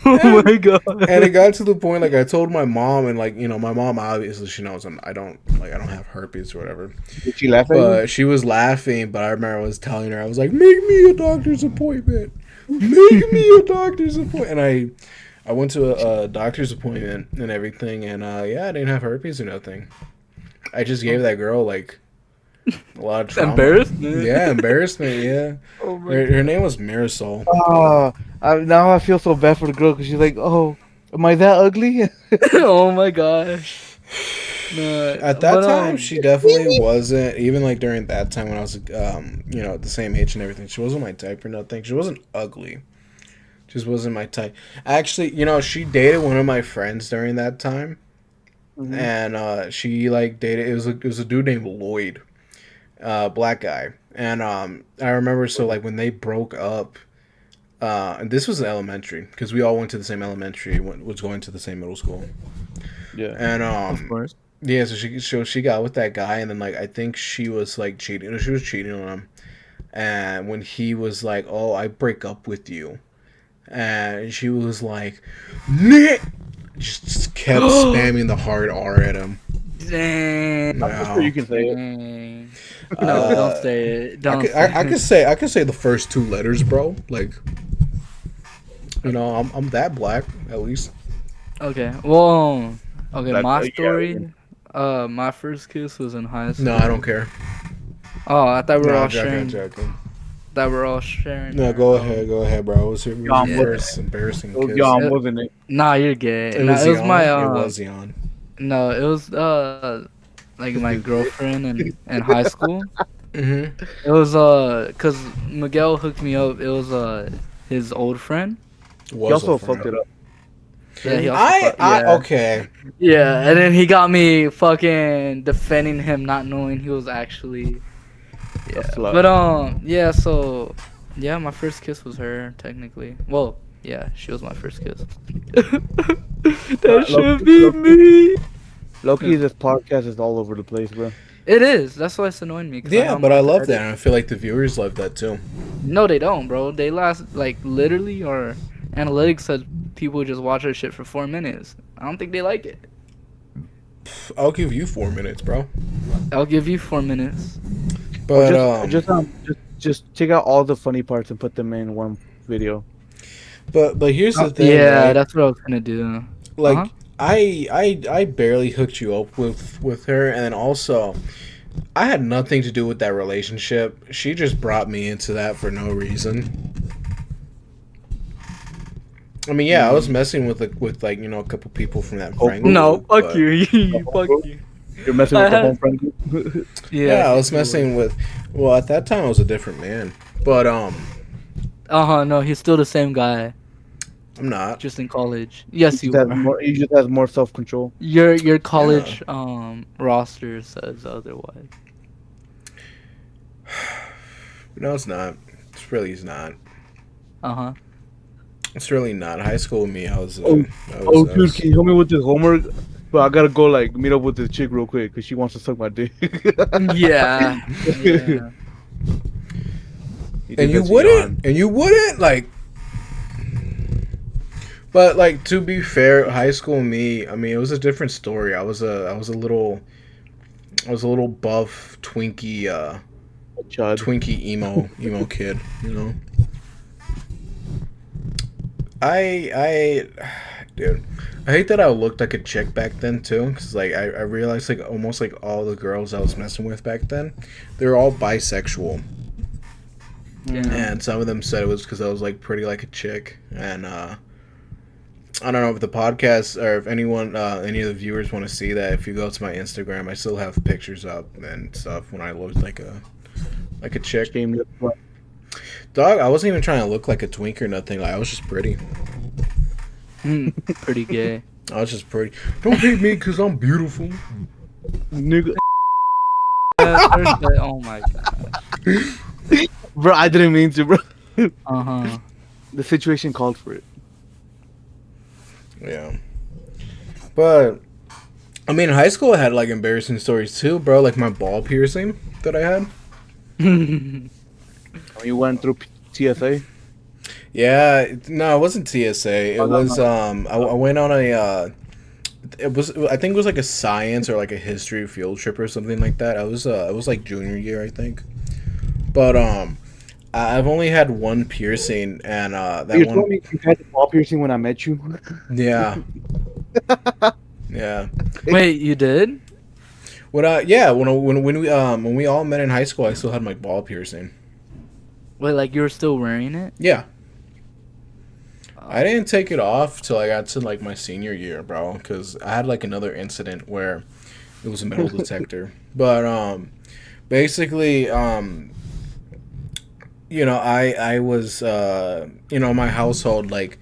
Oh my god. And it got to the point, like I told my mom, and like my mom obviously she knows I don't have herpes or whatever. Did she laugh at But she was laughing. But I remember I was telling her, I was like, make me a doctor's appointment. Make me a doctor's appointment. And I went to a doctor's appointment and everything, and yeah, I didn't have herpes or nothing. I just gave that girl like a lot of trauma. Embarrassment? Yeah, embarrassment. Yeah. Oh my Her name was Marisol. now I feel so bad for the girl because she's like, "Oh, am I that ugly?" Oh my gosh. No, At that time, she definitely wasn't. Even like during that time when I was, at the same age and everything, she wasn't my type or nothing. She wasn't ugly. Just wasn't my type. Actually, she dated one of my friends during that time, and she like dated. It was a dude named Lloyd, black guy, and I remember, so like when they broke up, and this was elementary because we all went to the same elementary, was going to the same middle school. Yeah, and of course. yeah, so she got with that guy, and then like I think she was like cheating. She was cheating on him, and when he was like, "Oh, I break up with you," and she was like, "Nick," just kept spamming the hard R at him. Dang. I'm sure you can say it. Dang. No, don't say it. Don't. I could say the first 2 letters, bro. Like, I'm that black at least. Okay. Well. Okay. That's My yeah. story. My first kiss was in high school. No, I don't care. Oh, I thought we were all joking, sharing. joking. that we're all sharing. No, or, go ahead, bro. What was your Yeah. first embarrassing It was kiss? Jan, wasn't it? Nah, you're gay. It Nah, was it was my Jan. It was Jan. no, it was like my girlfriend in high school. Mm-hmm. It was cause Miguel hooked me up. It was his old friend. He also fucked it up. Yeah, he also yeah. Okay. Yeah, and then he got me fucking defending him, not knowing he was actually. Yeah, slut. but yeah. So, yeah, my first kiss was her technically. Well, yeah, she was my first kiss. That should be me. Loki, this podcast is all over the place, bro. It is. That's why it's annoying me. 'Cause Yeah, know but I'm I not love the that. And I feel like the viewers love that too. No, they don't, bro. They last like literally, or analytics said people just watch our shit for 4 minutes. I don't think they like it. I'll give you 4 minutes, bro. I'll give you 4 minutes. But just take out all the funny parts and put them in one video. but here's the thing. Yeah, right? that's what I was gonna do. Like Uh-huh. I barely hooked you up with her, and then also I had nothing to do with that relationship. She just brought me into that for no reason. I mean, yeah, I was messing with like you know a couple people from that friend group. No, fuck but- you. Fuck you. You're messing with the home friend group. Yeah, I was messing with. Well, at that time I was a different man, but No, he's still the same guy, I'm not. just in college. Yes, He you just are. has more, he just has more self control. Your college roster says otherwise. No, it's not. It's really is not. It's really not. High school with me, I was. Dude, can you help me with this homework? But I gotta go like meet up with this chick real quick because she wants to suck my dick. Yeah. Yeah. And you wouldn't like. But like to be fair, high school me, I mean, it was a different story. I was a little buff twinkie Chud. twinkie emo kid, you know. Dude, I hate that I looked like a chick back then too, because like I realized like almost like all the girls I was messing with back then, they were all bisexual. Yeah. And some of them said it was because I was like pretty like a chick. And I don't know if the podcast or if anyone, any of the viewers want to see that. If you go to my Instagram, I still have pictures up and stuff when I looked like a chick. Dog, I wasn't even trying to look like a twink or nothing. Like I was just pretty. Pretty gay. I was just pretty. Don't hate me because I'm beautiful. Nigga. Oh my god. Bro, I didn't mean to, bro. Uh-huh. The situation called for it. Yeah. But I mean, high school I had like embarrassing stories too, bro. Like my ball piercing that I had. You went through TSA? Yeah, no, it wasn't TSA. It was I went on a it was I think it was like a science or like a history field trip or something like that. It was like junior year, I think. But I've only had one piercing, and that You one. told me you had the ball piercing when I met you. Yeah. Yeah. Wait, you did? When we all met in high school, I still had my ball piercing. Wait, like you were still wearing it? Yeah. I didn't take it off till I got to like my senior year, bro, because I had like another incident where it was a metal detector. But basically, you know, I was you know, my household, like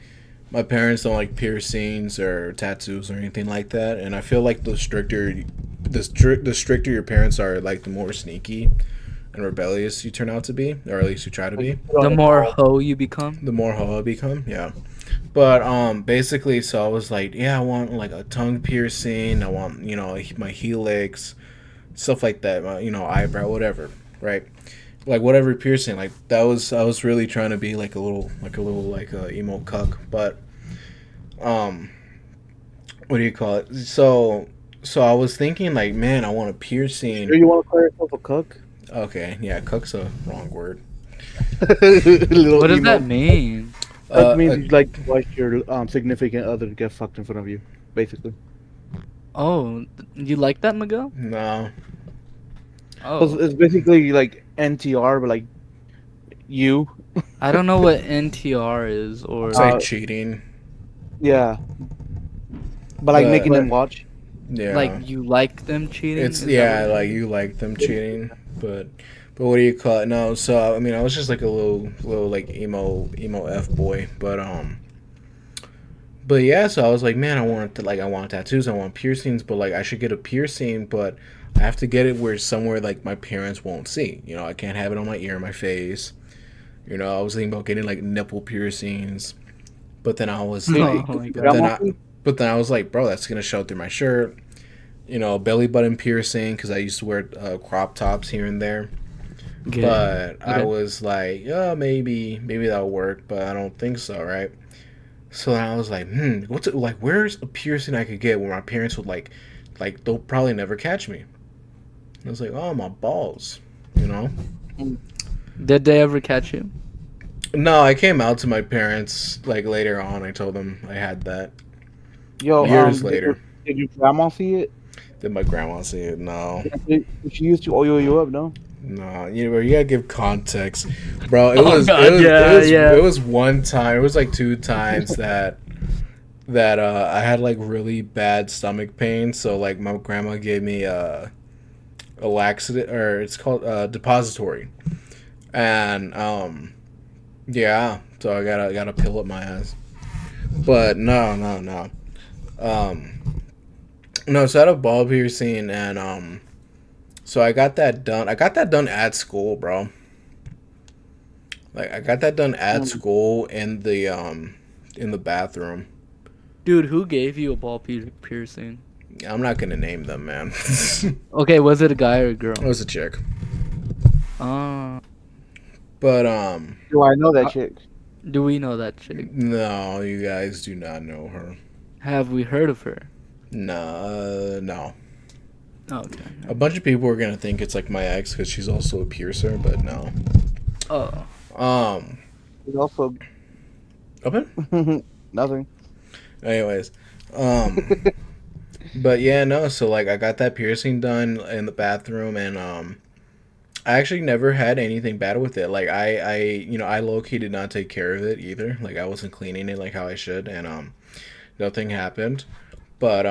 my parents don't like piercings or tattoos or anything like that, and I feel like the stricter your parents are, like the more sneaky and rebellious you turn out to be, or at least you try to be. The more hoe you become? The more hoe I become, yeah. But basically, so I was like, yeah, I want like a tongue piercing. I want, you know, my helix, stuff like that. You know, eyebrow, whatever, right? Like whatever piercing. Like I was really trying to be like a little emo cuck. But what do you call it? So I was thinking like, man, I want a piercing. Do you want to call yourself a cook? Okay, yeah, cuck's a wrong word. What does that mean? That means you like to watch your significant other get fucked in front of you, basically. Oh, you like that, Miguel? No. Oh. It's basically like NTR, but like You. I don't know what NTR is or It's like cheating. Yeah. But like making But- them watch. Yeah. like you like them cheating. It's Is that what like you like them cheating, but what do you call it? No, so I mean, I was just like a little like emo f boy, but yeah, so I was like, man, I want tattoos, I want piercings, but like I should get a piercing, but I have to get it where somewhere like my parents won't see. You know, I can't have it on my ear, my face. You know, I was thinking about getting like nipple piercings, but then I was like, Oh my God. but then I was like, bro, that's gonna show through my shirt. You know, belly button piercing because I used to wear crop tops here and there. Okay. But I Okay. was like, yeah, maybe that'll work, but I don't think so, right? So then I was like, where's a piercing I could get where my parents would like they'll probably never catch me. And I was like, oh, my balls, you know? Did they ever catch you? No, I came out to my parents like later on. I told them I had that. Yo, Years later. Did your grandma see it? Did my grandma see it? No. She used to oil you up, no? No, you gotta give context, bro. Yeah. It was one time. It was like 2 times that I had like really bad stomach pain. So like my grandma gave me a laxative, or it's called depository, and yeah. So I got a pill up my ass. But no. No, so I had a ball piercing, and so I got that done. I got that done at school, bro. Like I got that done at school in the bathroom. Dude, who gave you a ball piercing? I'm not gonna name them, man. Okay, was it a guy or a girl? It was a chick. Uh, But Do I know that chick? do we know that chick? no, you guys do not know her. Have we heard of her? No. Oh, okay. A bunch of people are gonna think it's like my ex because she's also a piercer, but no. Oh. It's also Open? nothing. Anyways, but yeah, no. So like, I got that piercing done in the bathroom, and I actually never had anything bad with it. Like I low key did not take care of it either. Like I wasn't cleaning it like how I should, and nothing happened. But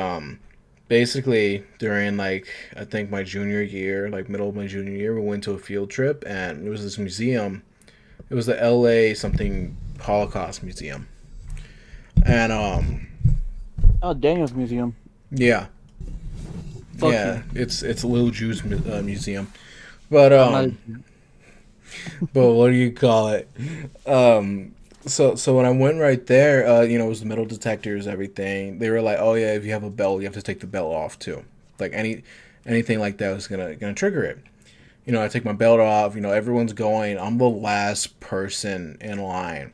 basically during like I think my junior year, like middle of my junior year, we went to a field trip, and it was this museum. It was the LA something Holocaust Museum, and Oh, Daniel's museum. yeah. Fuck Yeah, you. it's a little Jews museum, but I'm but what do you call it? So when I went right there, it was the metal detectors, everything. They were like, oh yeah, if you have a belt, you have to take the belt off too. Like anything like that was gonna trigger it. You know, I take my belt off. You know, everyone's going. I'm the last person in line.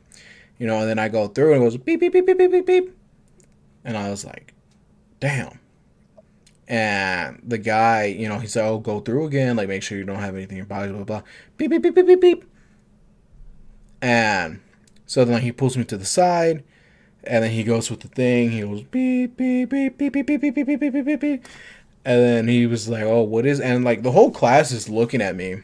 You know, and then I go through and it goes beep beep beep beep beep beep beep, and I was like, damn. And the guy, he said, "Oh, go through again. Like, make sure you don't have anything in your body." Blah blah blah. Beep beep beep beep beep beep. And so then he pulls me to the side, and then he goes with the thing. He goes beep beep beep beep beep beep beep beep beep beep beep beep beep. And then he was like, "Oh, what is?" And like the whole class is looking at me,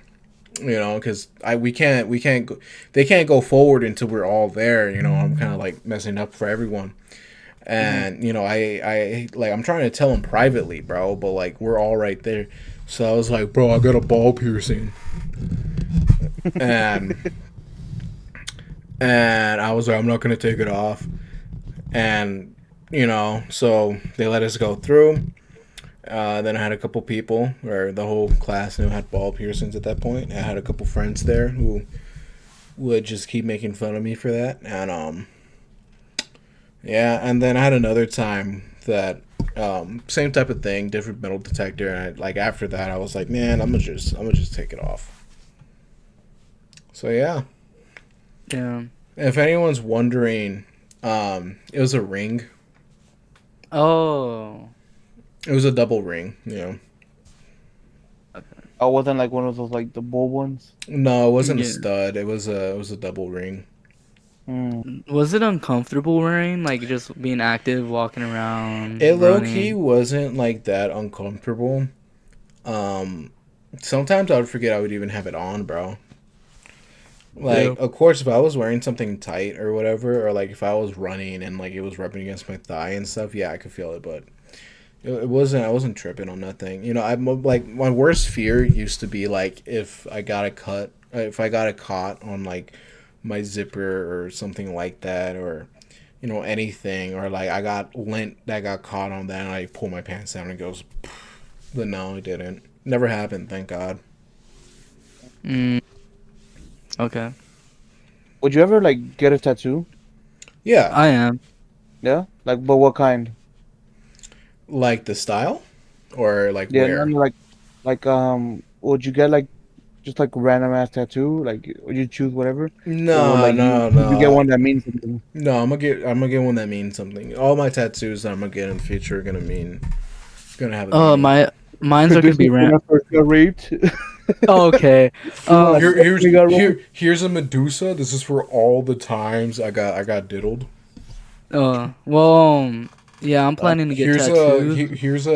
because we can't go, they can't go forward until we're all there. I'm kind of like messing up for everyone. And I'm trying to tell him privately, bro, but like we're all right there. So I was like, bro, I got a ball piercing, and I was like, I'm not gonna take it off, and so they let us go through. Then I had a couple people, or the whole class had ball piercings at that point. I had a couple friends there who would just keep making fun of me for that, and yeah, and then I had another time that same type of thing, different metal detector, and after that I was like, man, I'm gonna just take it off. So yeah. Damn. If anyone's wondering, it was a ring. Oh. It was a double ring, Oh, wasn't like one of those like the bull ones. No, it wasn't a Yeah. stud. It was a double ring. Was it uncomfortable wearing? Like just being active, walking around? It low running? key wasn't like that uncomfortable. Sometimes I would forget I would even have it on, bro. Like, of course, if I was wearing something tight or whatever, or like if I was running and like it was rubbing against my thigh and stuff, yeah, I could feel it. But it wasn't. I wasn't tripping on nothing. You know, I'm like my worst fear used to be like if I got a cut, if I got a caught on like my zipper or something like that, or you know anything, or like I got lint that got caught on that, and I pull my pants down and it goes. But no, it didn't. Never happened. Thank God. Mm, okay. Would you ever like get a tattoo? Yeah, I am. Yeah. Like, but what kind? like the style, or like Yeah, no, where. no, would you get like just like random ass tattoo? Like, would you choose whatever, or No, like no, you get no. one that means something? No, I'm gonna get one that means something. All my tattoos that I'm gonna get in the future are gonna have a meaning. Mine's are gonna This be is when I first got raped. Oh, okay. Well, Here, here's we got one. here's a Medusa. This is for all the times I got diddled. Well, yeah, I'm planning to get Here's tattoos. here's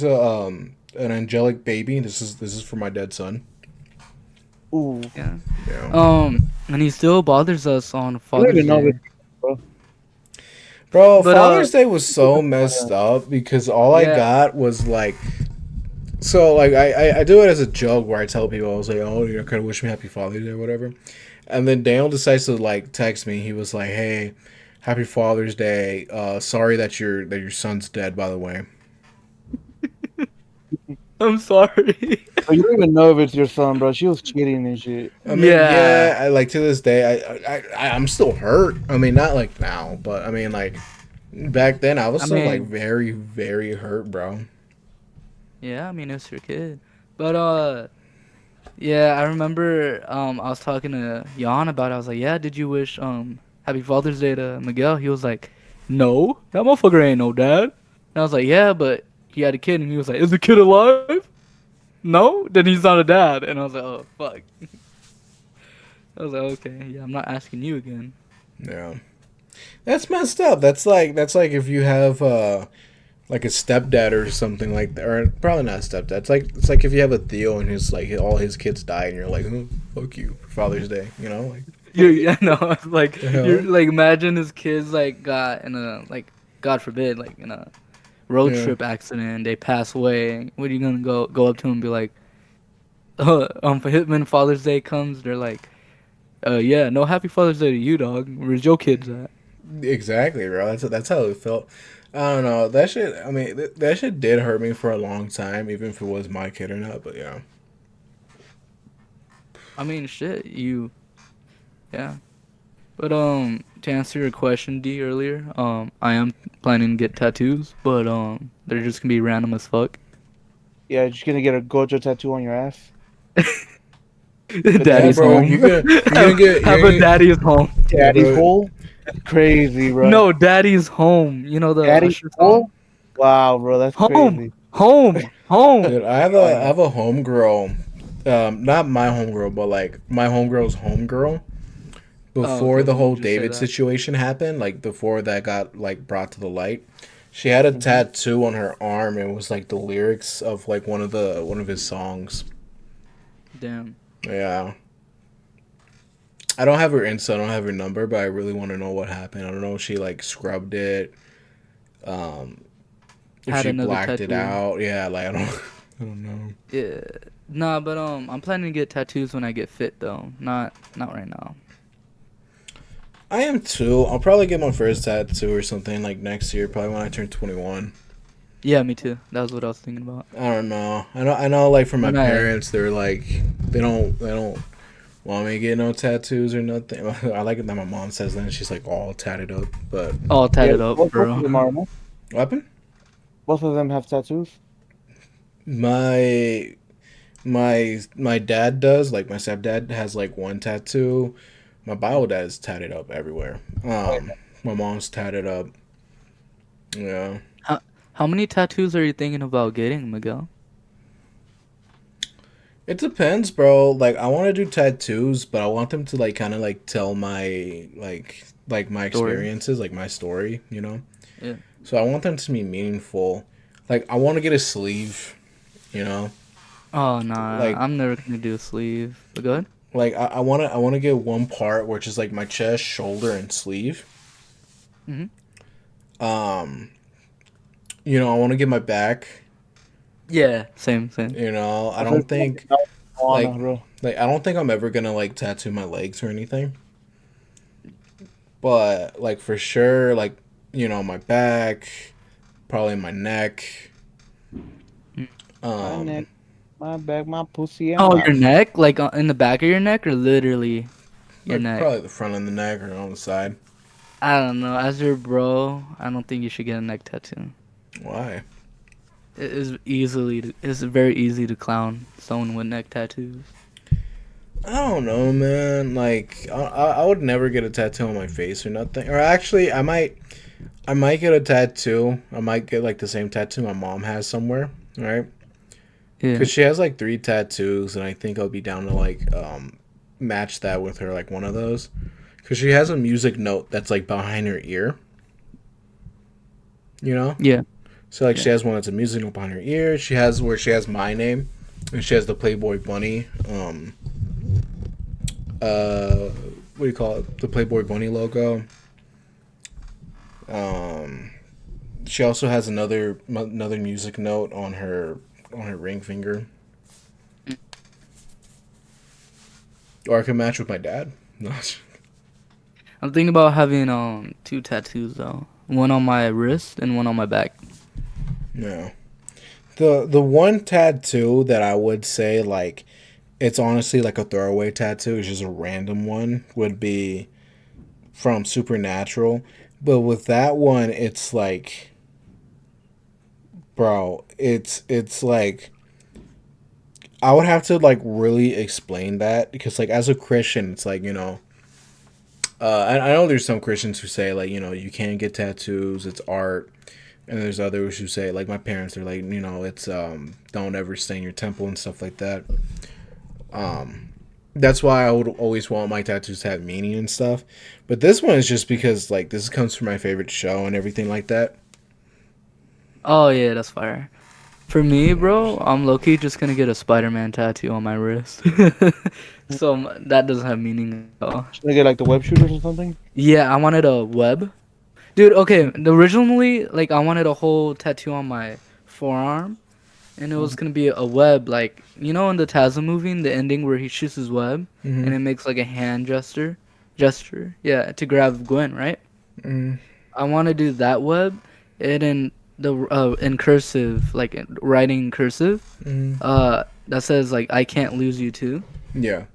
an angelic baby. This is for my dead son. Ooh, Yeah. Yeah. And he still bothers us on I don't Father's even know Day. if bro. Bro, But Father's Day was so messed up because all I yeah. got was like. So like I do it as a joke where I tell people I was like, oh, you know, kind of wish me happy Father's Day or whatever, and then Daniel decides to like text me. He was like, hey, happy Father's Day. Sorry that your son's dead, by the way. I'm sorry. But you don't even know if it's your son, bro. She was cheating and shit. I mean, Yeah. yeah, I like to this day, I'm still hurt. I mean, not like now, but I mean, like back then, I was I still like mean, very, very hurt, bro. yeah, I mean it's your kid. But yeah, I remember I was talking to Jan about it. I was like, "Yeah, did you wish Happy Father's Day to Miguel?" He was like, "No, that motherfucker ain't no dad." And I was like, "Yeah, but he had a kid." And he was like, "Is the kid alive?" No, then he's not a dad. And I was like, "Oh fuck." I was like, "Okay, yeah, I'm not asking you again." Yeah, that's messed up. That's like if you have like a stepdad or something like that, or probably not a stepdad. It's like if you have a Theo and his like all his kids die, and you're like, oh, fuck you for Father's Day, you know? Like, Yeah, no, like the you're hell? like imagine his kids like got in a like God forbid like in a road Yeah. trip accident, they pass away. What are you gonna go up to him and be like, for when Father's Day comes, they're like, yeah, no Happy Father's Day to you, dog. Where's your kids at? Exactly, bro. That's how it felt. I don't know. That shit. I mean, that shit did hurt me for a long time, even if it was my kid or not. But yeah. I mean, shit, yeah. But to answer your question, D, earlier, I am planning to get tattoos, but they're just gonna be random as fuck. Yeah, you're just gonna get a Gojo tattoo on your ass. Yeah, Daddy's bro. home. Have a daddy's home. yeah, Daddy's bro. hole. That's crazy, bro. No, daddy's home. You know the Daddy's Usher song? hole. Wow, bro, that's Home, crazy. home. Dude, I have a homegirl. Not my homegirl, but like my homegirl's homegirl. Oh, Before okay, the then you whole just say David that. situation happened, like before that got like brought to the light, she had a tattoo on her arm. And it was like the lyrics of like one of his songs. Damn. Yeah. I don't have her Insta, I don't have her number, but I really want to know what happened. I don't know if she like scrubbed it, um, if Had she another blacked it tattoo. out. Yeah, like I don't know. Yeah. Nah, but I'm planning to get tattoos when I get fit though. Not right now. I am too. I'll probably get my first tattoo or something like next year, probably when I turn 21. Yeah, me too. That was what I was thinking about. I don't know. I know. Like for my When I parents, they're like they don't want me to get no tattoos or nothing. I like it that my mom says that and she's like all tatted up. But all Yeah, tatted up, both of them bro. are, no? what happened? Both of them have tattoos. My my dad does, like my stepdad has like one tattoo. My bio dad is tatted up everywhere. My mom's tatted up. Yeah. How many tattoos are you thinking about getting, Miguel? It depends, bro. Like I want to do tattoos, but I want them to like kind of like tell my like my Story. experiences, like my story, you know? Yeah. So I want them to be meaningful. Like I want to get a sleeve, you know? Oh nah, Like I'm never gonna do a sleeve. But go ahead. Like I wanna get one part which is like my chest, shoulder, and sleeve. Mm-hmm. I want to get my back. Yeah, same. I don't think like bro. I don't think I'm ever gonna like tattoo my legs or anything. But like for sure, like my back, probably my neck. My neck, my back, my pussy, and Oh, my your neck? Like in the back of your neck, or literally your Like neck? probably the front of the neck or on the side. I don't know. As your bro, I don't think you should get a neck tattoo. Why? It's very easy to clown someone with neck tattoos. I don't know, man. Like I would never get a tattoo on my face or nothing. Or actually, I might get a tattoo. I might get like the same tattoo my mom has somewhere, right? Yeah. Because she has like 3 tattoos, and I think I'll be down to like match that with her, like one of those. Because she has a music note that's like behind her ear. You know? Yeah. So like Yeah. she has one that's a music note behind her ear. She has where she has my name, and she has the Playboy Bunny. What do you call it? The Playboy Bunny logo. She also has another music note on her ring finger. Or I can match with my dad. No. I'm thinking about having 2 tattoos though. One on my wrist and one on my back. No. The one tattoo that I would say like it's honestly like a throwaway tattoo, it's just a random one, would be from Supernatural. But with that one, it's like, bro, it's like I would have to like really explain that because like as a Christian, it's like I know there's some Christians who say like you can't get tattoos, it's art, and there's others who say like my parents are like it's don't ever stain your temple and stuff like that. That's why I would always want my tattoos to have meaning and stuff. But this one is just because like this comes from my favorite show and everything like that. Oh yeah, that's fire. For me, bro, I'm low-key just gonna get a Spider-Man tattoo on my wrist. So that doesn't have meaning at all. Should I get like the web shooters or something? Yeah, I wanted a web. Dude, okay, originally, like, I wanted a whole tattoo on my forearm, and it was gonna be a web, like, in the Taza movie, in the ending where he shoots his web, and it makes, like, a hand gesture, yeah, to grab Gwen, right? I want to do that web, and in cursive, like, writing in cursive, that says, like, I can't lose you too. Yeah.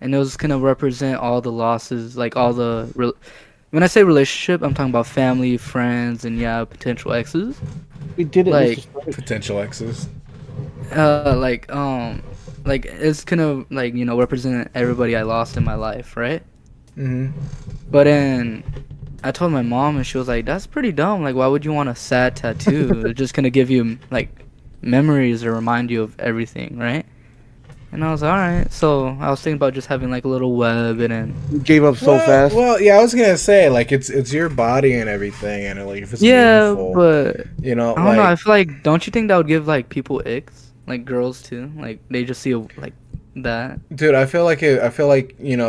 And it was gonna represent all the losses, like, when I say relationship, I'm talking about family, friends, and yeah, potential exes. We did it. Like, Mr. Potential exes. Like it's gonna represent everybody I lost in my life, right? But then I told my mom, and she was like, "That's pretty dumb. Like, why would you want a sad tattoo? It's just gonna give you like memories or remind you of everything, right?" And I was like, all right. So I was thinking about just having like a little web, and then You gave up so fast. Well, yeah, I was gonna say like it's your body and everything, and like if it's yeah, meaningful, but I don't like know. I feel like, don't you think that would give like people icks, like girls too? Like they just see like that. dude, I feel like it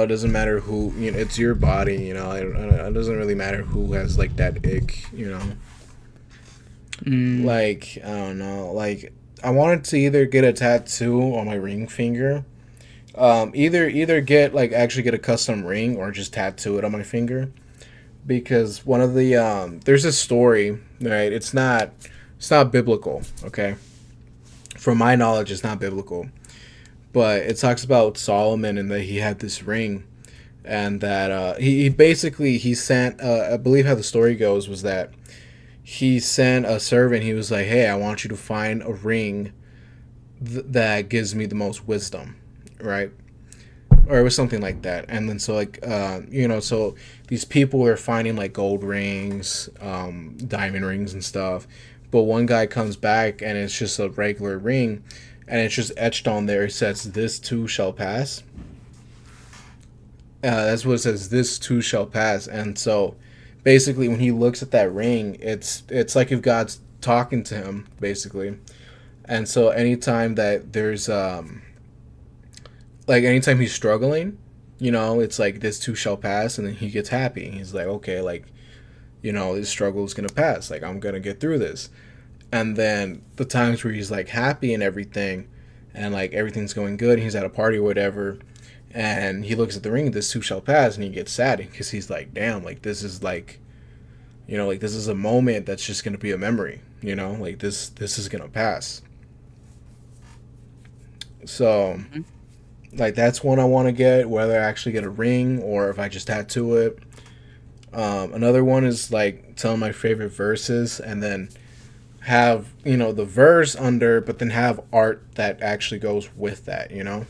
doesn't matter who it's your body, it doesn't really matter who has like that ick. Like I don't know, like I wanted to either get a tattoo on my ring finger, either get like actually get a custom ring or just tattoo it on my finger, because one of the there's a story, right? It's not biblical, okay? From my knowledge, it's not biblical, but it talks about Solomon and that he had this ring, and that he basically he sent I believe how the story goes was that he sent a servant. He was like, "Hey, I want you to find a ring that gives me the most wisdom," right? Or it was something like that. And then so like so these people were finding like gold rings, diamond rings and stuff. But one guy comes back and it's just a regular ring, and it's just etched on there. It says, "This too shall pass." That's what it says. "This too shall pass." And so basically when he looks at that ring, it's like if God's talking to him, basically. And so anytime that there's like anytime he's struggling, you know, it's like this too shall pass, and then he gets happy. He's like, okay, like, you know, this struggle is gonna pass. Like, I'm gonna get through this. And then the times where he's like happy and everything, and like everything's going good, and he's at a party or whatever, and he looks at the ring, this too shall pass, and he gets sad because he's like, damn, like this is like, you know, like this is a moment that's just gonna be a memory, you know, like this is gonna pass. So, like that's one I want to get, whether I actually get a ring or if I just tattoo it. Another one is like tell my favorite verses and then have, you know, the verse under, but then have art that actually goes with that, you know?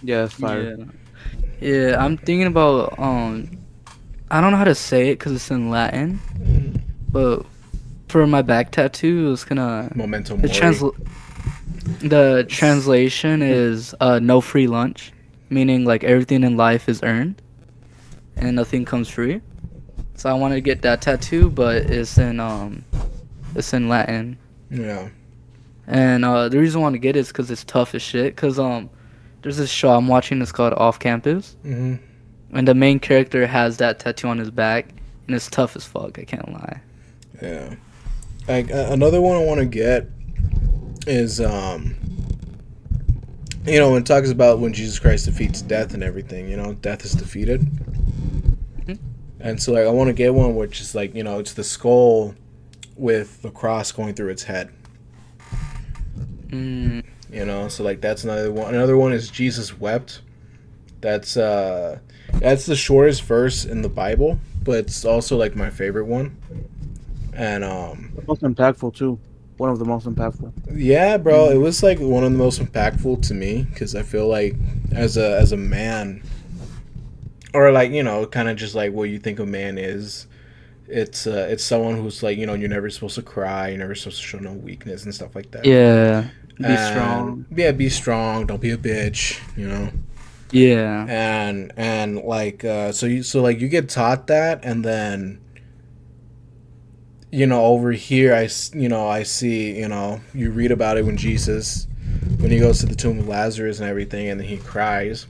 Yeah, it's fire. Yeah. Yeah, I'm thinking about I don't know how to say it because it's in Latin, but for my back tattoo, it's gonna Memento the Mori. the translation is no free lunch, meaning like everything in life is earned and nothing comes free. So I want to get that tattoo, but it's in Latin. Yeah. And the reason I want to get it is because it's tough as shit. Because there's this show I'm watching. It's called Off Campus, hmm and the main character has that tattoo on his back, and it's tough as fuck. I can't lie. Yeah. Like another one I want to get is you know, when it talks about when Jesus Christ defeats death and everything, you know, death is defeated. Mhm. And so like I want to get one which is like, you know, it's the skull with the cross going through its head. Mm, You know, so like that's another one. Another one is Jesus wept. That's the shortest verse in the Bible, but it's also like my favorite one. And The most impactful too. One of the most impactful. yeah, bro, it was like one of the most impactful to me because I feel like as a man, or like, you know, kind of just like what you think a man is. It's someone who's like, you know, you're never supposed to cry, you're never supposed to show no weakness and stuff like that. yeah. Be And, strong. yeah, be strong. Don't be a bitch. You know. Yeah. And like so like you get taught that, and then, you know, over here I see, you know, you read about it when he goes to the tomb of Lazarus and everything, and then he cries,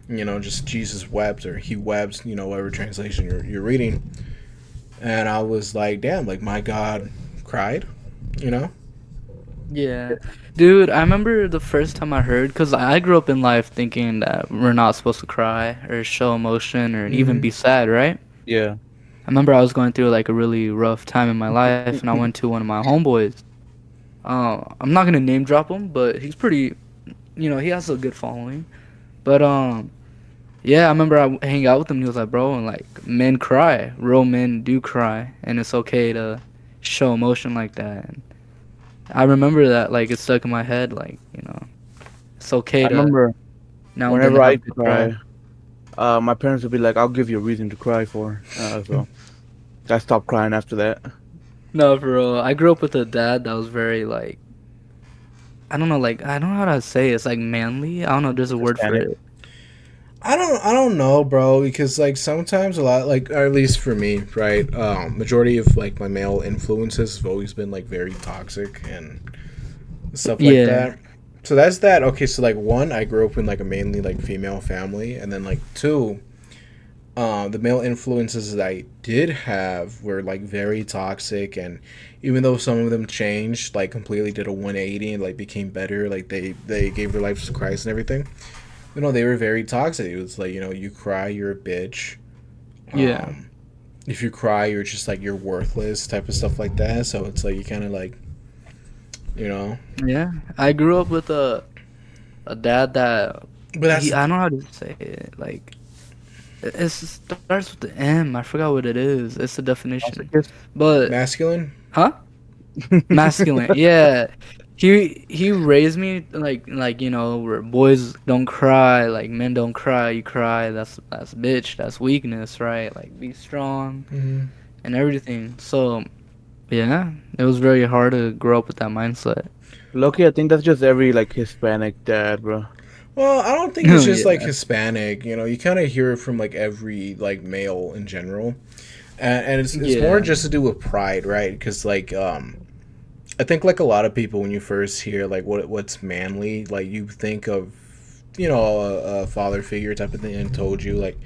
you know, just Jesus wept or he wept, you know, whatever translation you're reading. And I was like, damn, like my God cried, you know. Yeah. Dude, I remember the first time I heard, because I grew up in life thinking that we're not supposed to cry or show emotion or even be sad, right? Yeah. I remember I was going through like a really rough time in my life, and I went to one of my homeboys. I'm not gonna name drop him, but he's pretty, you know, he has a good following. But yeah, I remember I hang out with him. And he was like, bro, and like men cry, real men do cry, and it's okay to show emotion like that. And I remember that, like it stuck in my head, like, you know, it's okay I to remember now and then whenever have I a good cry. cry, my parents would be like, "I'll give you a reason to cry for." So I stopped crying after that. No, for real. I grew up with a dad that was very like, I don't know, like I don't know how to say it. It's like manly. I don't know. There's a word for Hispanic. it. I don't know, bro, because like sometimes a lot, like, or at least for me, right, majority of like my male influences have always been like very toxic and stuff like Yeah. that. So that's that. Okay, so like one, I grew up in like a mainly like female family, and then like two, the male influences that I did have were like very toxic, and even though some of them changed, like completely did a 180 and like became better, like they gave their lives to Christ and everything. You know, they were very toxic. It was like, you know, you cry, you're a bitch. Yeah. If you cry, you're just like you're worthless, type of stuff like that. So it's like you kind of like, you know. Yeah. I grew up with a dad that But that's I don't know how to say it. Like it starts with the M. I forgot what it is. It's the definition. But masculine. huh? Masculine. Yeah. He raised me like you know, where boys don't cry, like men don't cry. You cry, that's bitch, that's weakness, right? Like be strong Mm-hmm. and everything. So yeah, it was very hard to grow up with that mindset. Loki, I think that's just every like Hispanic dad, bro. Well, I don't think it's just like Yeah. Hispanic. You know, you kind of hear it from like every like male in general, and it's Yeah. more just to do with pride, right? Because like I think like a lot of people when you first hear like what's manly, like you think of a father figure type of thing and told you like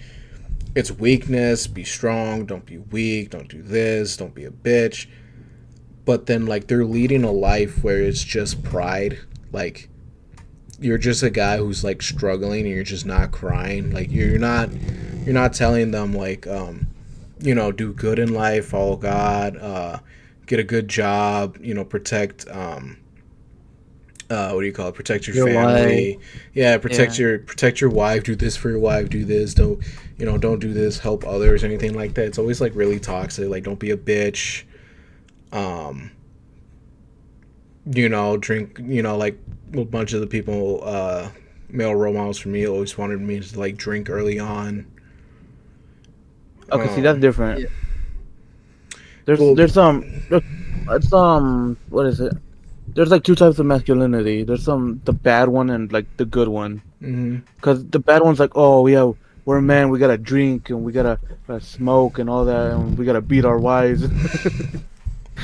it's weakness, be strong, don't be weak, don't do this, don't be a bitch. But then like they're leading a life where it's just pride. Like you're just a guy who's like struggling and you're just not crying. Like you're not telling them like do good in life, follow God, get a good job, protect what do you call it? Protect your family. wife. Yeah, protect your wife. Do this for your wife. Do this. Don't do this. Help others. Anything like that. It's always like really toxic. Like don't be a bitch. Drink. Like a bunch of the people, male role models for me always wanted me to like drink early on. Okay, see that's different. Yeah. There's what is it? There's like two types of masculinity. There's the bad one and like the good one. Because the bad one's like, oh yeah, we're men, we gotta drink and we gotta smoke and all that, and we gotta beat our wives.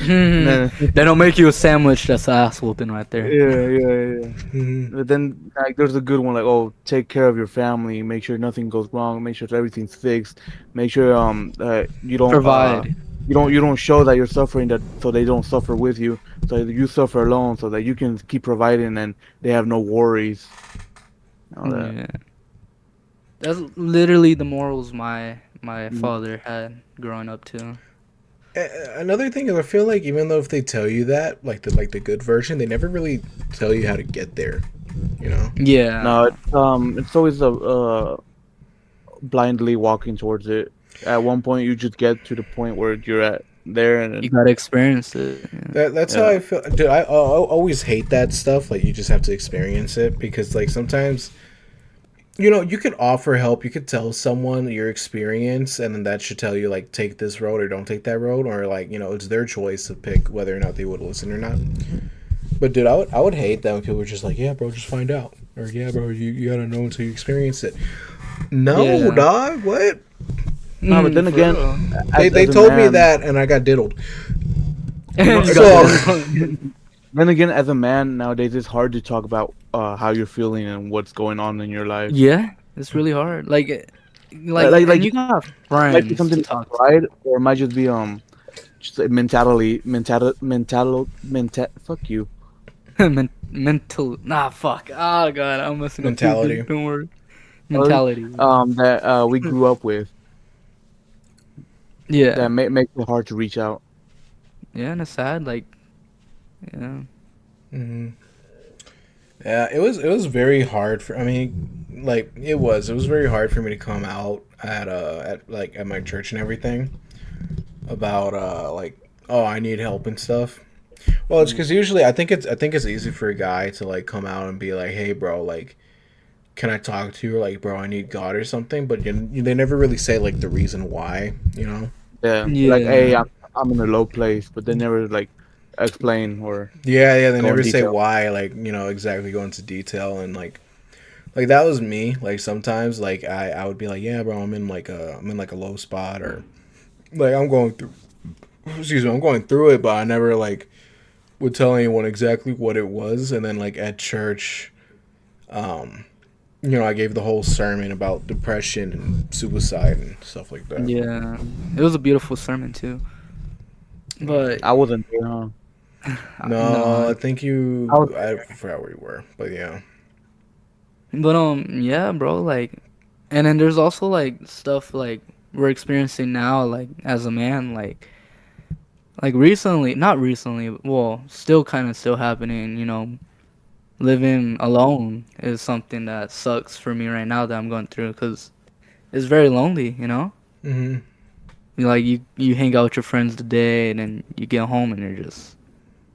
They don't make you a sandwich. That's ass whooping right there. Yeah. But then like there's a good one like, oh, take care of your family, make sure nothing goes wrong, make sure everything's fixed, make sure you don't Provide. you don't show that you're suffering, that so they don't suffer with you, so you suffer alone, so that you can keep providing and they have no worries. All that. Yeah. That's literally the morals my father had growing up too. Another thing is, I feel like even though if they tell you that, like the good version, they never really tell you how to get there. Yeah. No, it's always blindly walking towards it. At one point, you just get to the point where you're at there, and You gotta experience it. Yeah. That's how I feel. Dude, I always hate that stuff. Like you just have to experience it because like sometimes, you could offer help. You could tell someone your experience, and then that should tell you like take this road or don't take that road, or like it's their choice to pick whether or not they would listen or not. But dude, I would hate that when people were just like, yeah, bro, just find out, or yeah, bro, you gotta know until you experience it. No, Yeah. dog, what? No, but then For again, real. They told me that, and I got diddled. You So- got- then again, as a man nowadays, it's hard to talk about how you're feeling and what's going on in your life. yeah, it's really hard. Like Like you got It might be friends something to talk to. pride, or it might just be just a fuck you. Mental. Nah, fuck. Oh god, I'm messing Mentality. up. Don't worry. Mentality. That we grew up with, Yeah. that makes it hard to reach out. Yeah, and it's sad. Like, yeah. Mm-hmm. Yeah, it was very hard for. I mean, like it was very hard for me to come out at my church and everything about like, oh, I need help and stuff. Well, it's because usually I think it's easy for a guy to like come out and be like, hey, bro, like, can I talk to you? Or like, bro, I need God or something. But they never really say like the reason why, Yeah. Yeah. Like, hey, I'm in a low place, but they never like explain or. Yeah, they Go in never say detail. why, like, exactly go into detail and like that was me. Like sometimes like I would be like, yeah, bro, I'm in like a low spot, or like I'm going through it, but I never like would tell anyone exactly what it was. And then like at church, I gave the whole sermon about depression and suicide and stuff like that. Yeah. It was a beautiful sermon too. But I wasn't there, huh? No, I think I forgot where you were, but yeah. But yeah, bro, like, and then there's also like stuff like we're experiencing now, like as a man, like recently, not recently, well, still kind of still happening. Living alone is something that sucks for me right now that I'm going through, because it's very lonely. Mm-hmm. Like you hang out with your friends today, and then you get home and you're just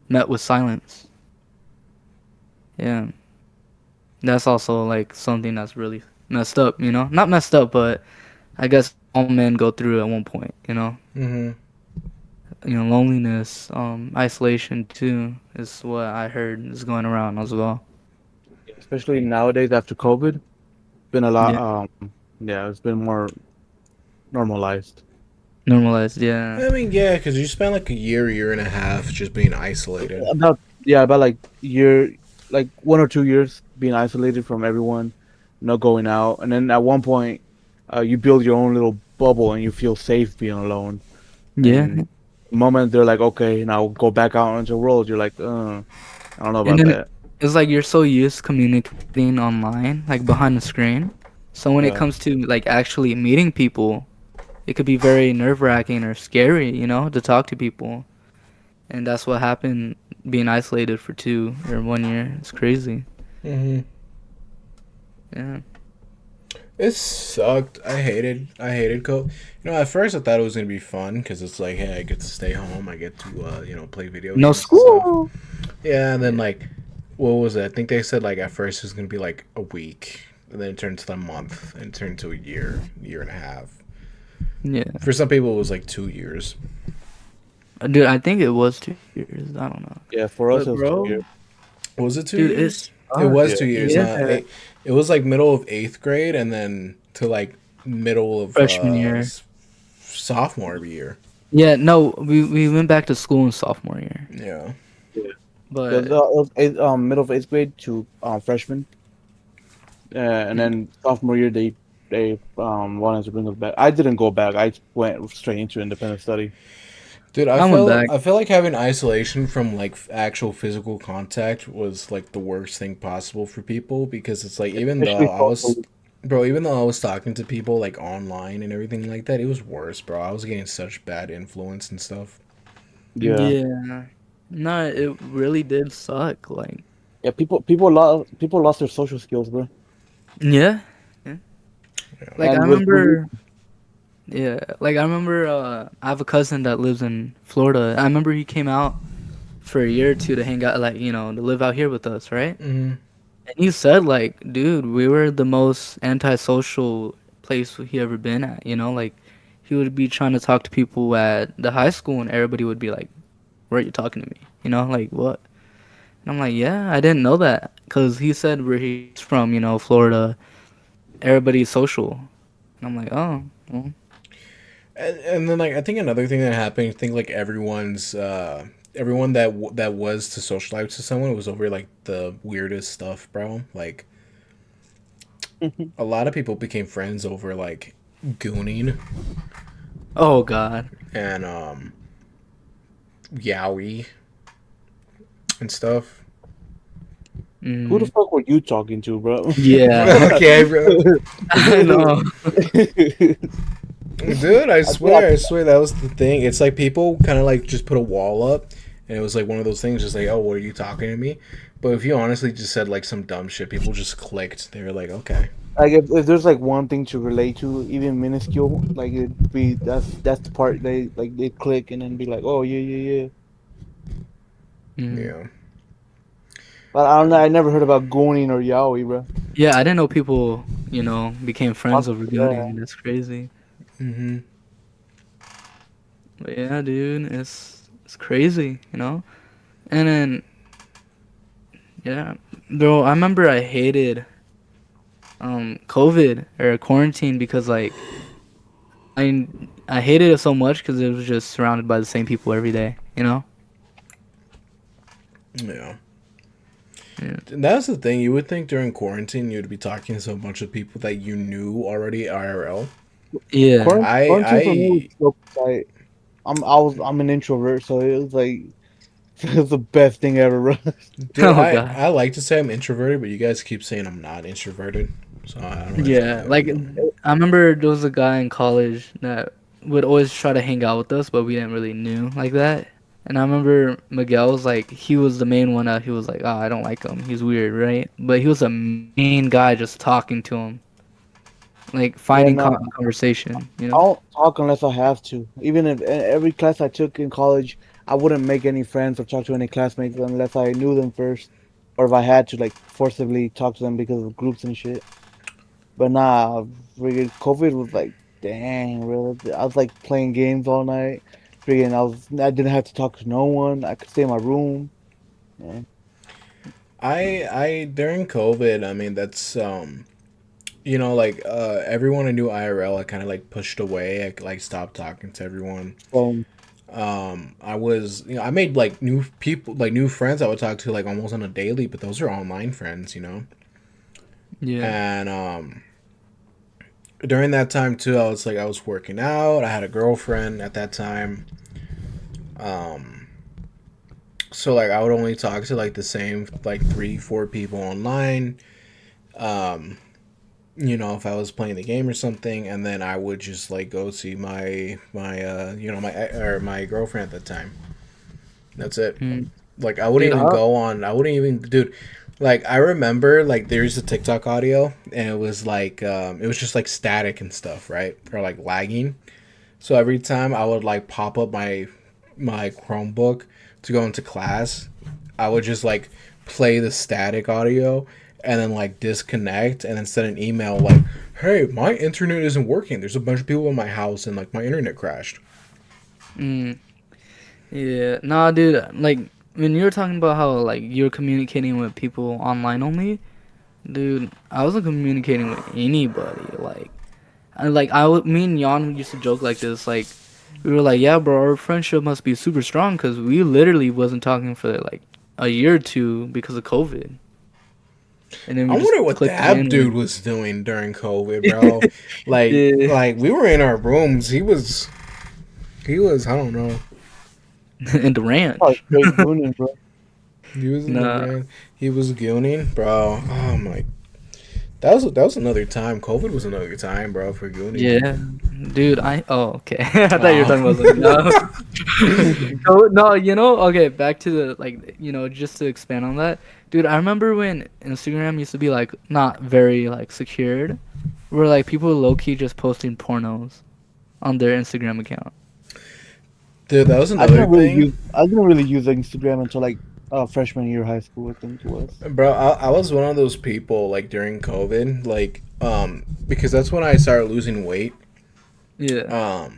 met with silence. Yeah. That's also like something that's really messed up, Not messed up, but I guess all men go through at one point, Mm-hmm. Loneliness, isolation too is what I heard is going around as well. Especially nowadays after COVID, been a lot. Yeah. It's been more normalized. Normalized, yeah. I mean, yeah, because you spent like a year and a half just being isolated. About like 1 or 2 years being isolated from everyone, not going out, and then at one point, you build your own little bubble and you feel safe being alone. Yeah. And the moment they're like, okay, now go back out into the world, you're like, I don't know And about then that. it's like you're so used to communicating online, like behind the screen. So when it Yeah. comes to like actually meeting people, it could be very nerve-wracking or scary, to talk to people. And that's what happened being isolated for 2 or 1 year. It's crazy. Mm-hmm. Yeah. It sucked. I hated co. At first I thought it was gonna be fun because it's like, hey, I get to stay home. I get to, play video No games and stuff. school. Yeah, and then Yeah. like, what was it? I think they said like at first it was gonna be like a week, and then it turned to a month, and it turned to a year and a half. Yeah. For some people, it was like 2 years. Dude, I think it was 2 years. I don't know. Yeah, for us But it was bro, weird. Was it two dude, years? it's It was Yeah. 2 years. yeah, It was like middle of eighth grade, and then to like middle of freshman year. sophomore year. Yeah, no, we went back to school in sophomore year. Yeah. Yeah. But It was middle of eighth grade to freshman, and then sophomore year they wanted to bring us back. I didn't go back. I went straight into independent study. Dude, I went back. I feel like having isolation from like actual physical contact was like the worst thing possible for people because it's like Especially social. even though I was talking to people like online and everything like that, it was worse, bro. I was getting such bad influence and stuff. Yeah. Yeah. No, it really did suck. Like, Yeah, people lost their social skills, bro. yeah. Yeah. Yeah. Like I And remember Yeah, like I remember I have a cousin that lives in Florida. I remember he came out for a year or two to hang out, like, to live out here with us, right? Mm-hmm. And he said, like, dude, we were the most antisocial place he ever been at, like he would be trying to talk to people at the high school and everybody would be like, why are you talking to me? Like what? And I'm like, yeah, I didn't know that. Because he said where he's from, Florida, everybody's social. And I'm like, oh, well, And then like I think another thing that happened, I think like everyone that was to socialize to someone was over like the weirdest stuff, bro. Like a lot of people became friends over like gooning oh, God. and yaoi and stuff. who the Mm, fuck were you talking to, bro? yeah, Okay, bro. I know. Dude, I feel like- swear that was the thing. It's like people kind of like just put a wall up, and it was like one of those things, just like, oh, what are you talking to me? But if you honestly just said like some dumb shit, people just clicked. They were like, okay. Like if there's like one thing to relate to, even minuscule, like it'd be that's the part they click and then be like, oh yeah yeah yeah. Mm. Yeah. But I don't know. I never heard about gooning or yaoi, bro. Yeah, I didn't know people, became friends over Yeah. gooning. That's crazy. Mm-hmm. But yeah, dude, it's crazy, And then, yeah, bro, I remember I hated COVID or quarantine because like I hated it so much because it was just surrounded by the same people every day. Yeah. Yeah. And that's the thing. You would think during quarantine you'd be talking to a bunch of people that you knew already IRL. Yeah. Quarantine for me was so like I'm an introvert, so it was like it was the best thing ever, bro. Dude, Oh god. I like to say I'm introverted, but you guys keep saying I'm not introverted. So I don't really Yeah, feel like it. I remember there was a guy in college that would always try to hang out with us, but we didn't really knew like that. And I remember Miguel was like, he was the main one that he was like, oh, I don't like him. He's weird, right? But he was a main guy just talking to him, like Yeah, finding no, conversation. I don't talk unless I have to. Even if every class I took in college, I wouldn't make any friends or talk to any classmates unless I knew them first, or if I had to like forcibly talk to them because of groups and shit. But nah, friggin' COVID was like, dang, bro. I was like playing games all night. I didn't have to talk to no one. I could stay in my room. Yeah. I during COVID, I mean that's like everyone I knew IRL I kind of like pushed away. I like stopped talking to everyone. So I was I made like new people, like new friends I would talk to like almost on a daily, but those are online friends. Yeah. And during that time too, I was working out. I had a girlfriend at that time. Um, so like I would only talk to like the same like 3, 4 people online. Um, if I was playing the game or something, and then I would just like go see my girlfriend at the time. That's it. Mm. Like I wouldn't Dude, even go on. I wouldn't even, dude. Like I remember, like there's a TikTok audio, and it was like, it was just like static and stuff, right? Or like lagging. So every time I would like pop up my Chromebook to go into class, I would just like play the static audio and then like disconnect and then send an email like, "Hey, my internet isn't working. There's a bunch of people in my house and like my internet crashed." Mm. Yeah. Nah, dude. Like when you were talking about how like you're communicating with people online only, dude. I wasn't communicating with anybody. Me and Jan used to joke like this. Like we were like, yeah, bro, our friendship must be super strong because we literally wasn't talking for like a year or two because of COVID. And then I we just wonder what clicked that in. dude was doing during COVID, bro. like, Yeah. like we were in our rooms. He was. I don't know. In the ranch. Oh, straight gooning, bro. He was in the Nah. van. He was gooning, bro. Oh my. That was another time. COVID was another time, bro, for gooning. Yeah, dude. Okay. I thought you were talking about something. No. Okay. Back to the just to expand on that, dude. I remember when Instagram used to be like not very like secured, where like people low key just posting pornos on their Instagram account. Dude, that was another thing. I didn't really use Instagram until like freshman year of high school, I think it was. Bro, I was one of those people like during COVID, like because that's when I started losing weight. Yeah.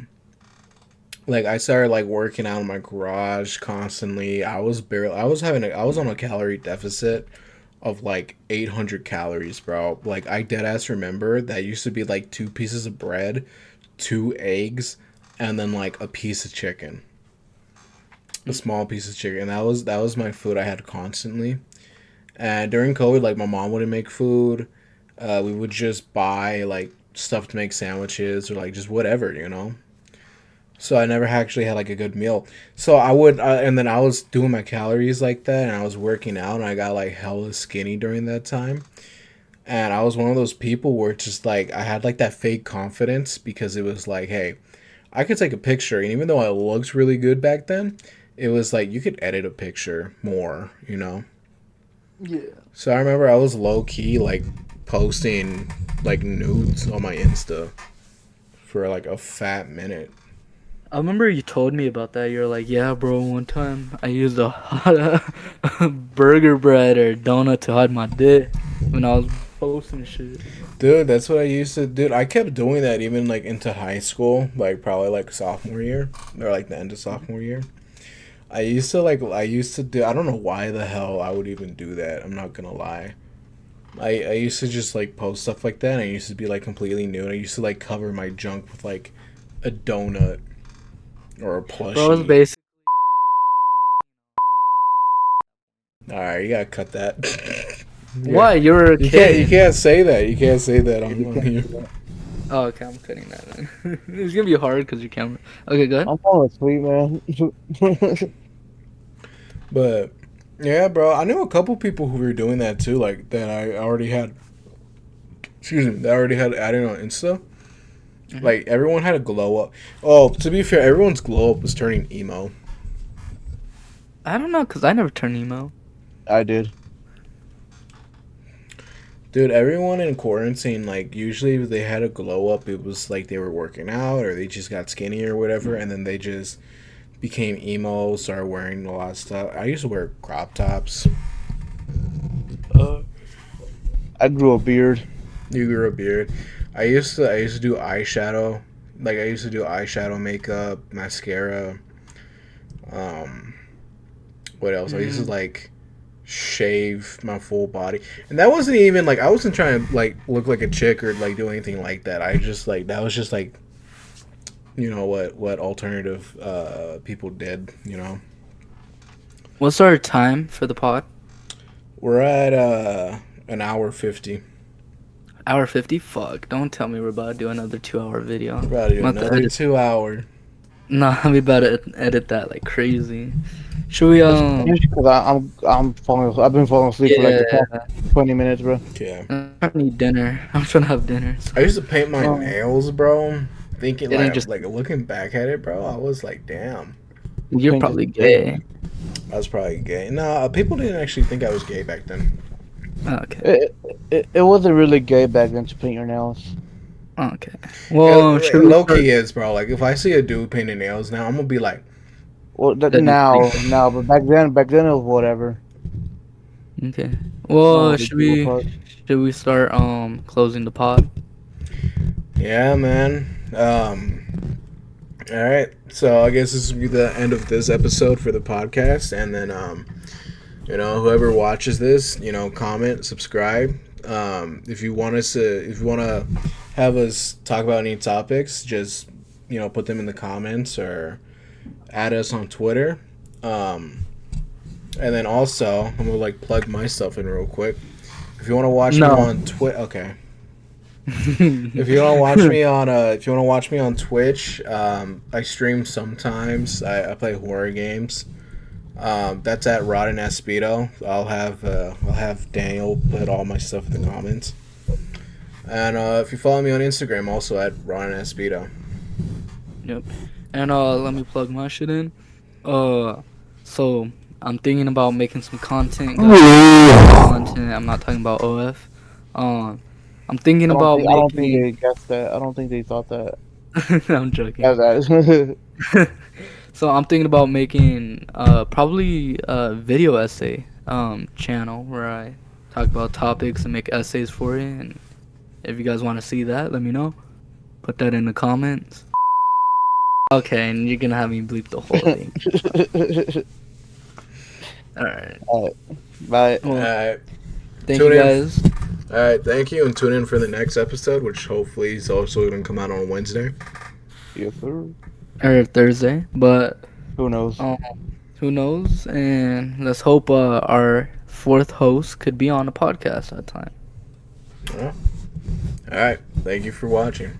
Like I started like working out in my garage constantly. I was on a calorie deficit of like 800 calories, bro. Like I dead ass remember that used to be like 2 pieces of bread, 2 eggs, and then like a piece of chicken. A small piece of chicken. And that was my food I had constantly. And during COVID, like my mom wouldn't make food. We would just buy like stuff to make sandwiches or like just whatever. So I never actually had like a good meal. So I would, and then I was doing my calories like that, and I was working out, and I got like hella skinny during that time. And I was one of those people where it's just like I had like that fake confidence because it was like, hey, I could take a picture, and even though I looked really good back then, it was like you could edit a picture more. Yeah. So I remember I was low key like posting like nudes on my Insta for like a fat minute. I remember you told me about that. You're like, yeah, bro. One time I used a hot burger bread or donut to hide my dick when I was posting shit. Dude, that's what I used to do. I kept doing that even like into high school, like probably like sophomore year or like the end of sophomore year. I used to do, I don't know why the hell I would even do that. I'm not gonna lie. I used to just like post stuff like that, and I used to be like completely nude. I used to like cover my junk with like a donut or a Bro, it's plushie. basically. Alright, you gotta cut that. Why? You were a You kid. can't say that. You can't say that on here. Oh, okay, I'm cutting that then. It's gonna be hard because your camera. Okay, go ahead. I'm falling asleep, man. But yeah, bro, I knew a couple people who were doing that too, like that I already had. Excuse me, that I already had added on Insta. Mhm. Like everyone had a glow up. Oh, to be fair, everyone's glow up was turning emo. I don't know, cause I never turned emo. I did. Dude, everyone in quarantine, like usually if they had a glow up, it was like they were working out or they just got skinny or whatever, and then they just became emo, started wearing a lot of stuff. I used to wear crop tops. I grew a beard. You grew a beard. I used to do eyeshadow. Like I used to do eyeshadow, makeup, mascara. Um, what else? I used to like shave my full body, and that wasn't even like I wasn't trying to like look like a chick or like do anything like that. I just like that was just like what alternative people did. What's our time for the pod? We're at an hour 50. Hour 50? Fuck. Don't tell me we're about to do another 2-hour video. We're about to do I'm about to another edit- 2 hour. Nah, I'm about to edit that like crazy. Should we, Because I'm falling. I've been falling asleep for like the yeah. past 20 minutes, bro. Yeah. I'm trying to eat dinner. I'm trying to have dinner. I used to paint my Oh. nails, bro. Thinking Didn't like, just- like looking back at it, bro, I was like, damn, You're Change probably it. gay. I was probably gay. No, people didn't actually think I was gay back then. Okay. It wasn't really gay back then to paint your nails. Okay. Well, It should we low start- key is, bro. Like if I see a dude painting nails now, I'm gonna be like, Well, That'd be now, but back then it was whatever. Okay. Well, No, should big deal, we start closing the pod? yeah, man. All right. So I guess this will be the end of this episode for the podcast, and then whoever watches this, comment, subscribe. If you want to have us talk about any topics, just put them in the comments or add us on Twitter. And then also, I'm gonna like plug my stuff in real quick. If you want to watch me on Twitch, okay. If you want to watch me on Twitch, I stream sometimes. I play horror games. That's at N0SAB0S. I'll have Daniel put all my stuff in the comments. And if you follow me on Instagram, also at N0SAB0S. Yep. And let me plug my shit in. So I'm thinking about making some content. Content. I'm not talking about OF. I'm thinking about I don't think making. they guessed that. I don't think they thought that. I'm joking. That. So I'm thinking about making probably a video essay channel where I talk about topics and make essays for it. And if you guys want to see that, let me know. Put that in the comments. Okay, and you're gonna have me bleep the whole thing. Alright. Bye. Well, Alright. thank tune you in. guys. Alright, thank you, and tune in for the next episode, which hopefully is also going to come out on Wednesday. Yes, sir. Or Thursday, but Who knows? who knows? And let's hope our fourth host could be on the podcast that time. Alright, thank you for watching.